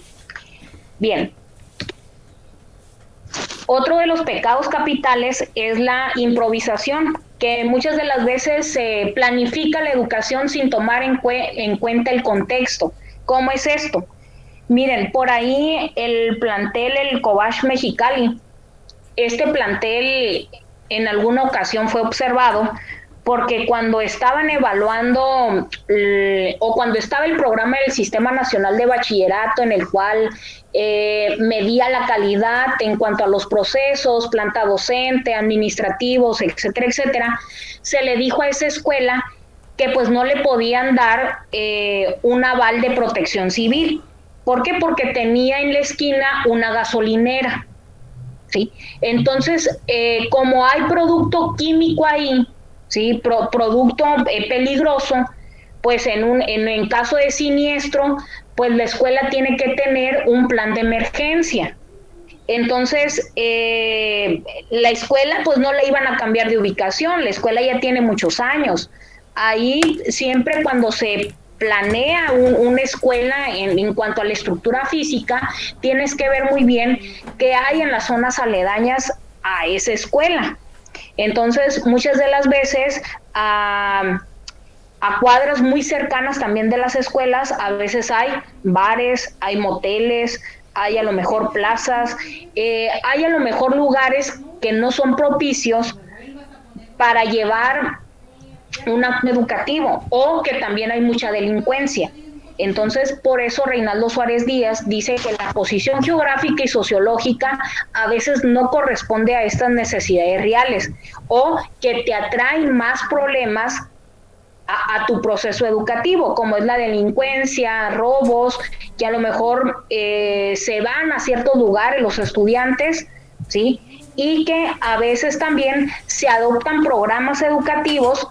Bien. Otro de los pecados capitales es la improvisación, que muchas de las veces se planifica la educación sin tomar en cuenta el contexto. ¿Cómo es esto? Miren, por ahí el plantel, el Cobach Mexicali, este plantel en alguna ocasión fue observado porque cuando estaban evaluando o cuando estaba el programa del Sistema Nacional de Bachillerato, en el cual medía la calidad en cuanto a los procesos, planta docente, administrativos, etcétera, etcétera, se le dijo a esa escuela que pues no le podían dar un aval de protección civil. ¿Por qué? Porque tenía en la esquina una gasolinera, ¿sí? Entonces, como hay producto químico ahí, ¿sí? Producto peligroso, pues en caso de siniestro, pues la escuela tiene que tener un plan de emergencia. Entonces, la escuela pues no la iban a cambiar de ubicación, la escuela ya tiene muchos años. Ahí siempre cuando se planea una escuela en cuanto a la estructura física, tienes que ver muy bien qué hay en las zonas aledañas a esa escuela. Entonces, muchas de las veces a cuadras muy cercanas también de las escuelas, a veces hay bares, hay moteles, hay a lo mejor plazas, hay a lo mejor lugares que no son propicios para llevar un acto educativo, o que también hay mucha delincuencia. Entonces, por eso Reinaldo Suárez Díaz dice que la posición geográfica y sociológica a veces no corresponde a estas necesidades reales, o que te atraen más problemas a tu proceso educativo, como es la delincuencia, robos, que a lo mejor se van a ciertos lugares los estudiantes, ¿sí? Y que a veces también se adoptan programas educativos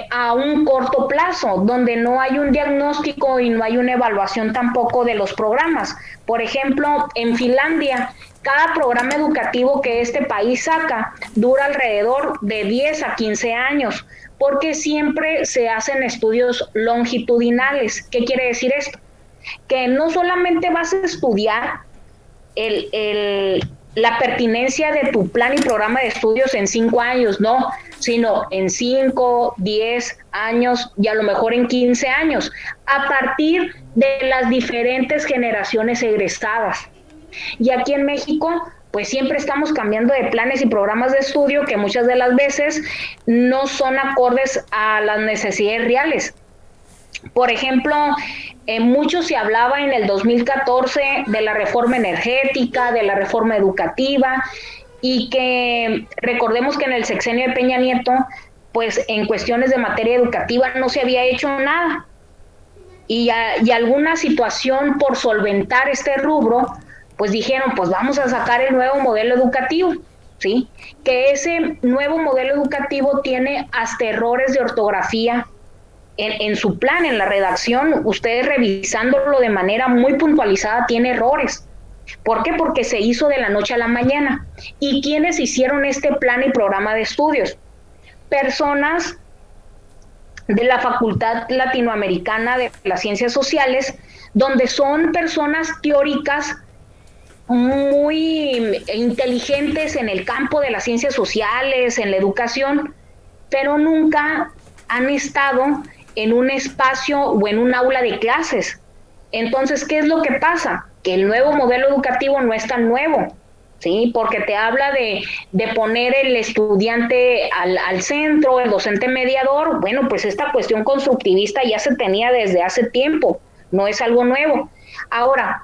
a un corto plazo, donde no hay un diagnóstico y no hay una evaluación tampoco de los programas. Por ejemplo, en Finlandia, cada programa educativo que este país saca dura alrededor de 10 a 15 años, porque siempre se hacen estudios longitudinales. ¿Qué quiere decir esto? Que no solamente vas a estudiar la pertinencia de tu plan y programa de estudios en 5 años, no, sino en 5, 10 años y a lo mejor en 15 años, a partir de las diferentes generaciones egresadas. Y aquí en México, pues siempre estamos cambiando de planes y programas de estudio que muchas de las veces no son acordes a las necesidades reales. Por ejemplo, mucho se hablaba en el 2014 de la reforma energética, de la reforma educativa, y que recordemos que en el sexenio de Peña Nieto, pues en cuestiones de materia educativa no se había hecho nada. Y alguna situación por solventar este rubro, pues dijeron, pues vamos a sacar el nuevo modelo educativo, ¿sí? Que ese nuevo modelo educativo tiene hasta errores de ortografía en su plan, en la redacción. Ustedes revisándolo de manera muy puntualizada, tiene errores. ¿Por qué? Porque se hizo de la noche a la mañana. ¿Y quiénes hicieron este plan y programa de estudios? Personas de la Facultad Latinoamericana de las Ciencias Sociales, donde son personas teóricas muy inteligentes en el campo de las ciencias sociales, en la educación, pero nunca han estado en un espacio o en un aula de clases. Entonces, ¿qué es lo que pasa? Que el nuevo modelo educativo no es tan nuevo, ¿sí? Porque te habla de poner el estudiante al centro, el docente mediador. Bueno, pues esta cuestión constructivista ya se tenía desde hace tiempo, no es algo nuevo. Ahora,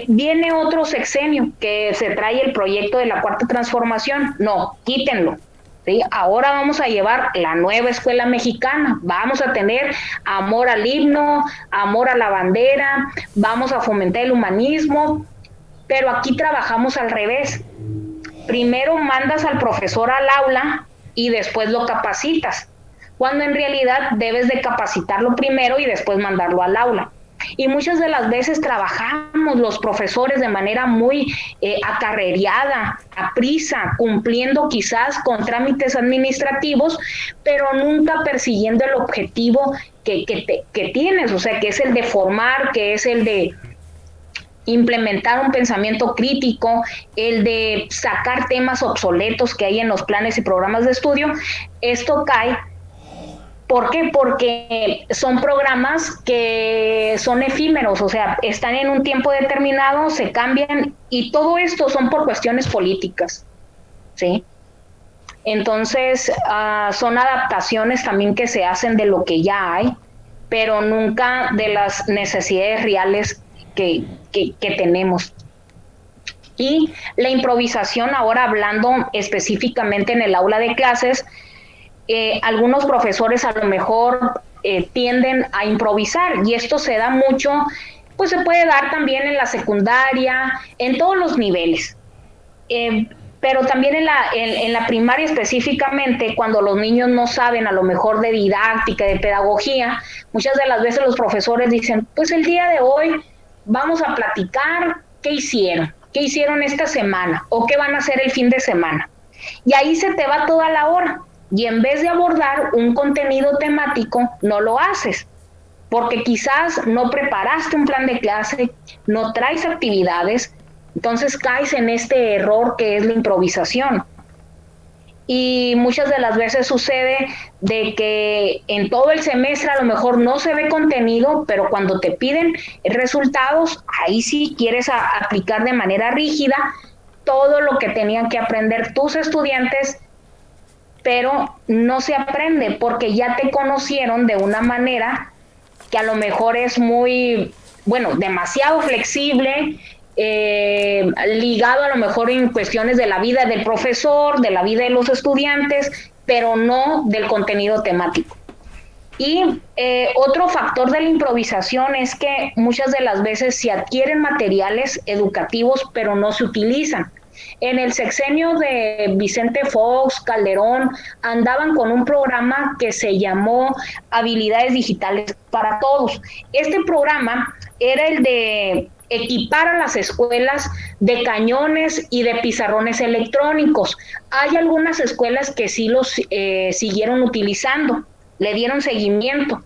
viene otro sexenio que se trae el proyecto de la Cuarta Transformación. No, quítenlo. ¿Sí? Ahora vamos a llevar la nueva escuela mexicana, vamos a tener amor al himno, amor a la bandera, vamos a fomentar el humanismo, pero aquí trabajamos al revés. Primero mandas al profesor al aula y después lo capacitas, cuando en realidad debes de capacitarlo primero y después mandarlo al aula. Y muchas de las veces trabajamos los profesores de manera muy acarreada, a prisa, cumpliendo quizás con trámites administrativos, pero nunca persiguiendo el objetivo que tienes, o sea, que es el de formar, que es el de implementar un pensamiento crítico, el de sacar temas obsoletos que hay en los planes y programas de estudio. Esto cae. ¿Por qué? Porque son programas que son efímeros, o sea, están en un tiempo determinado, se cambian, y todo esto son por cuestiones políticas, ¿sí? Entonces, son adaptaciones también que se hacen de lo que ya hay, pero nunca de las necesidades reales que tenemos. Y la improvisación, ahora hablando específicamente en el aula de clases, algunos profesores a lo mejor tienden a improvisar, y esto se da mucho pues se puede dar también en la secundaria, en todos los niveles. Pero también en la primaria específicamente, cuando los niños no saben a lo mejor de didáctica, de pedagogía, muchas de las veces los profesores dicen, pues el día de hoy vamos a platicar qué hicieron esta semana o qué van a hacer el fin de semana. Y ahí se te va toda la hora. Y en vez de abordar un contenido temático, no lo haces, porque quizás no preparaste un plan de clase, no traes actividades, entonces caes en este error que es la improvisación. Y muchas de las veces sucede de que en todo el semestre a lo mejor no se ve contenido, pero cuando te piden resultados, ahí sí quieres aplicar de manera rígida todo lo que tenían que aprender tus estudiantes, pero no se aprende porque ya te conocieron de una manera que a lo mejor es muy, demasiado flexible, ligado a lo mejor en cuestiones de la vida del profesor, de la vida de los estudiantes, pero no del contenido temático. Y otro factor de la improvisación es que muchas de las veces se adquieren materiales educativos, pero no se utilizan. En el sexenio de Vicente Fox, Calderón, andaban con un programa que se llamó Habilidades Digitales para Todos. Este programa era el de equipar a las escuelas de cañones y de pizarrones electrónicos. Hay algunas escuelas que sí los siguieron utilizando, le dieron seguimiento,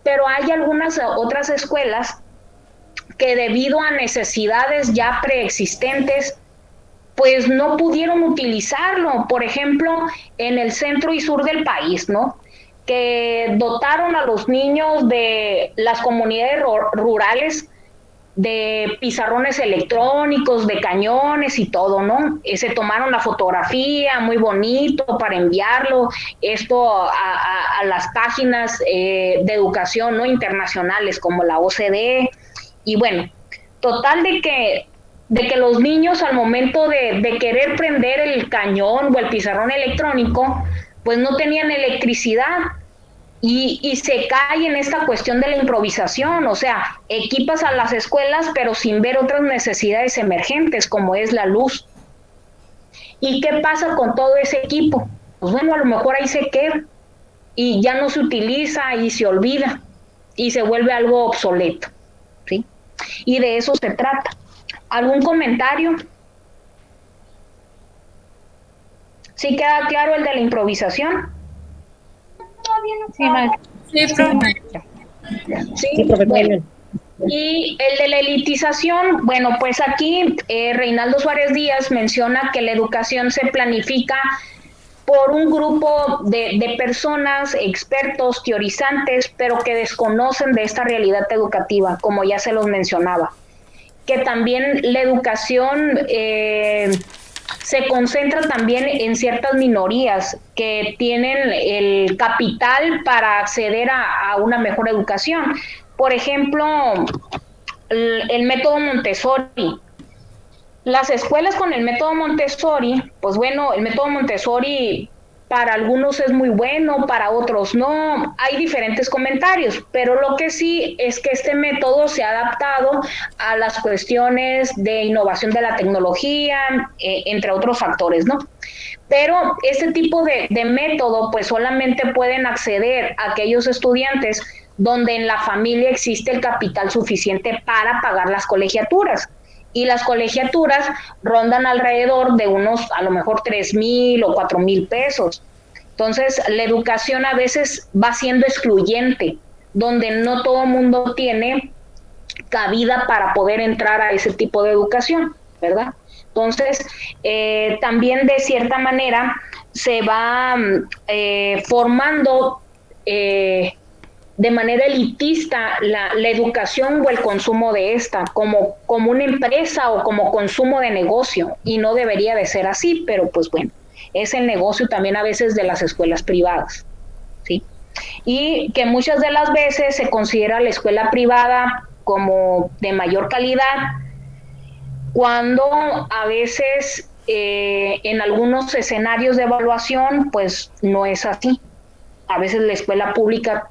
pero hay algunas otras escuelas que debido a necesidades ya preexistentes, pues no pudieron utilizarlo. Por ejemplo, en el centro y sur del país, ¿no? Que dotaron a los niños de las comunidades rurales de pizarrones electrónicos, de cañones y todo, ¿no? Se tomaron la fotografía, muy bonito, para enviarlo, esto a las páginas de educación, ¿no?, internacionales como la OCDE. Y bueno, total de que los niños al momento de querer prender el cañón o el pizarrón electrónico, pues no tenían electricidad y se cae en esta cuestión de la improvisación. O sea, equipas a las escuelas pero sin ver otras necesidades emergentes como es la luz. ¿Y qué pasa con todo ese equipo? Pues bueno, a lo mejor ahí se queda y ya no se utiliza y se olvida y se vuelve algo obsoleto, ¿sí? Y de eso se trata. ¿Algún comentario? ¿Sí queda claro el de la improvisación? Sí, maestra. Sí, bueno. Y el de la elitización, bueno, pues aquí Reinaldo Suárez Díaz menciona que la educación se planifica por un grupo de personas, expertos, teorizantes, pero que desconocen de esta realidad educativa, como ya se los mencionaba. Que también la educación se concentra también en ciertas minorías que tienen el capital para acceder a una mejor educación. Por ejemplo, el método Montessori. Las escuelas con el método Montessori, pues bueno, el método Montessori para algunos es muy bueno, para otros no. Hay diferentes comentarios, pero lo que sí es que este método se ha adaptado a las cuestiones de innovación de la tecnología, entre otros factores, ¿no? Pero este tipo de método, pues solamente pueden acceder a aquellos estudiantes donde en la familia existe el capital suficiente para pagar las colegiaturas. Y las colegiaturas rondan alrededor de unos, a lo mejor 3,000 o 4,000 pesos. Entonces, la educación a veces va siendo excluyente, donde no todo el mundo tiene cabida para poder entrar a ese tipo de educación, ¿verdad? Entonces, también de cierta manera se va formando de manera elitista la educación o el consumo de esta, como una empresa o como consumo de negocio, y no debería de ser así, pero pues bueno, es el negocio también a veces de las escuelas privadas, ¿sí? Y que muchas de las veces se considera la escuela privada como de mayor calidad, cuando a veces en algunos escenarios de evaluación pues no es así. A veces la escuela pública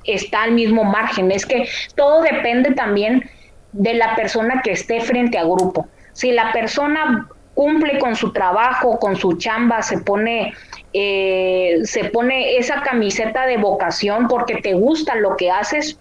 está al mismo margen. Es que todo depende también de la persona que esté frente a grupo. Si la persona cumple con su trabajo, con su chamba, se pone esa camiseta de vocación porque te gusta lo que haces,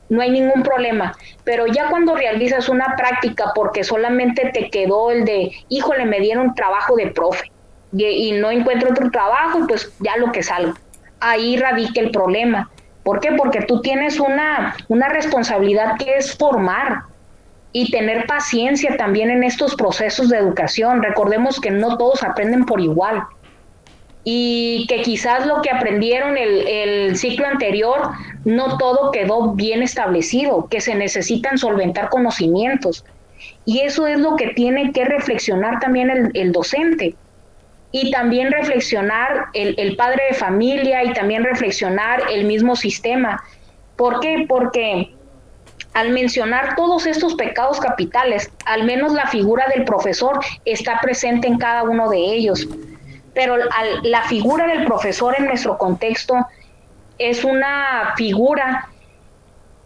no hay ningún problema. Pero ya cuando realizas una práctica porque solamente te quedó el de, híjole, me dieron trabajo de profe y no encuentro otro trabajo, pues ya lo que salga. Ahí radica el problema. ¿Por qué? Porque tú tienes una responsabilidad que es formar y tener paciencia también en estos procesos de educación. Recordemos que no todos aprenden por igual y que quizás lo que aprendieron el ciclo anterior, no todo quedó bien establecido, que se necesitan solventar conocimientos. Y eso es lo que tiene que reflexionar también el docente. Y también reflexionar el padre de familia y también reflexionar el mismo sistema. ¿Por qué? Porque al mencionar todos estos pecados capitales, al menos la figura del profesor está presente en cada uno de ellos. Pero la figura del profesor en nuestro contexto es una figura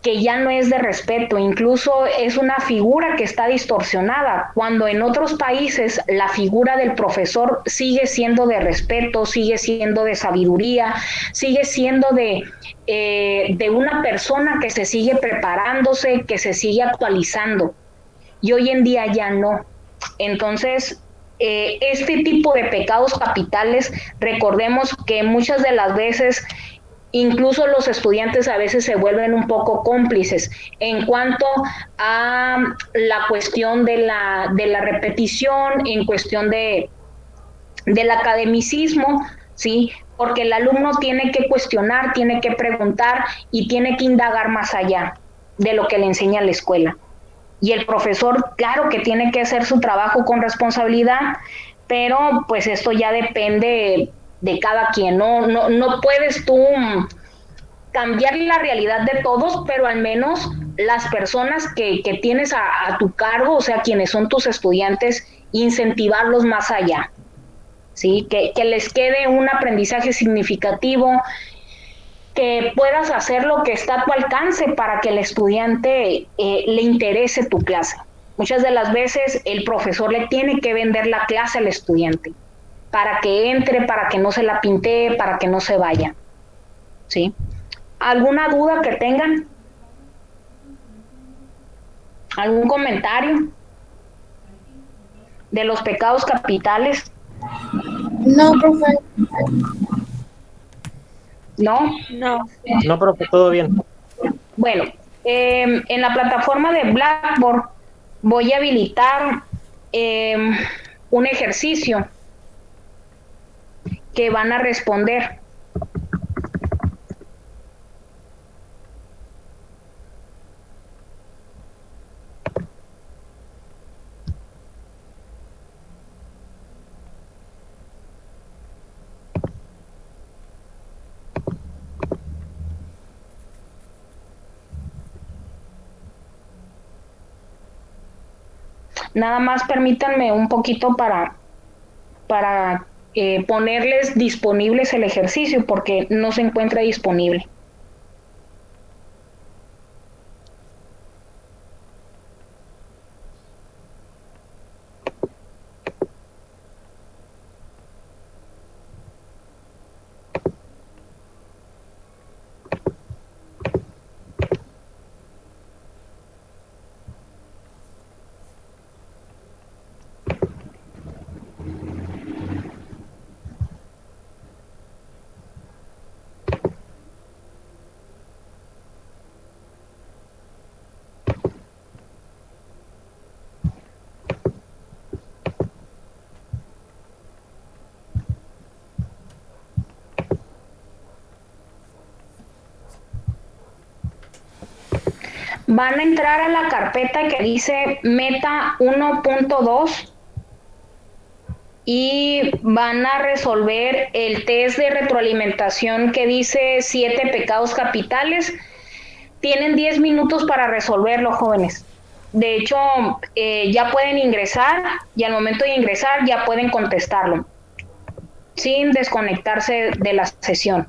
que ya no es de respeto, incluso es una figura que está distorsionada, cuando en otros países la figura del profesor sigue siendo de respeto, sigue siendo de sabiduría, sigue siendo de una persona que se sigue preparándose, que se sigue actualizando, y hoy en día ya no. Entonces, este tipo de pecados capitales, recordemos que muchas de las veces incluso los estudiantes a veces se vuelven un poco cómplices en cuanto a la cuestión de la repetición, en cuestión del academicismo, ¿sí? Porque el alumno tiene que cuestionar, tiene que preguntar y tiene que indagar más allá de lo que le enseña la escuela. Y el profesor, claro que tiene que hacer su trabajo con responsabilidad, pero pues esto ya depende de cada quien, no puedes tú cambiar la realidad de todos, pero al menos las personas que tienes a tu cargo, o sea, quienes son tus estudiantes, incentivarlos más allá, ¿sí? Que les quede un aprendizaje significativo, que puedas hacer lo que está a tu alcance para que el estudiante le interese tu clase. Muchas de las veces el profesor le tiene que vender la clase al estudiante para que entre, para que no se la pintee, para que no se vaya, ¿sí? ¿Alguna duda que tengan? ¿Algún comentario de los pecados capitales? No, profe. ¿No? No. No, profe, todo bien. Bueno, en la plataforma de Blackboard voy a habilitar un ejercicio que van a responder. Nada más permítanme un poquito para ponerles disponibles el ejercicio porque no se encuentra disponible. Van a entrar a la carpeta que dice Meta 1.2 y van a resolver el test de retroalimentación que dice 7 pecados capitales. Tienen 10 minutos para resolverlo, jóvenes. De hecho, ya pueden ingresar y al momento de ingresar ya pueden contestarlo sin desconectarse de la sesión.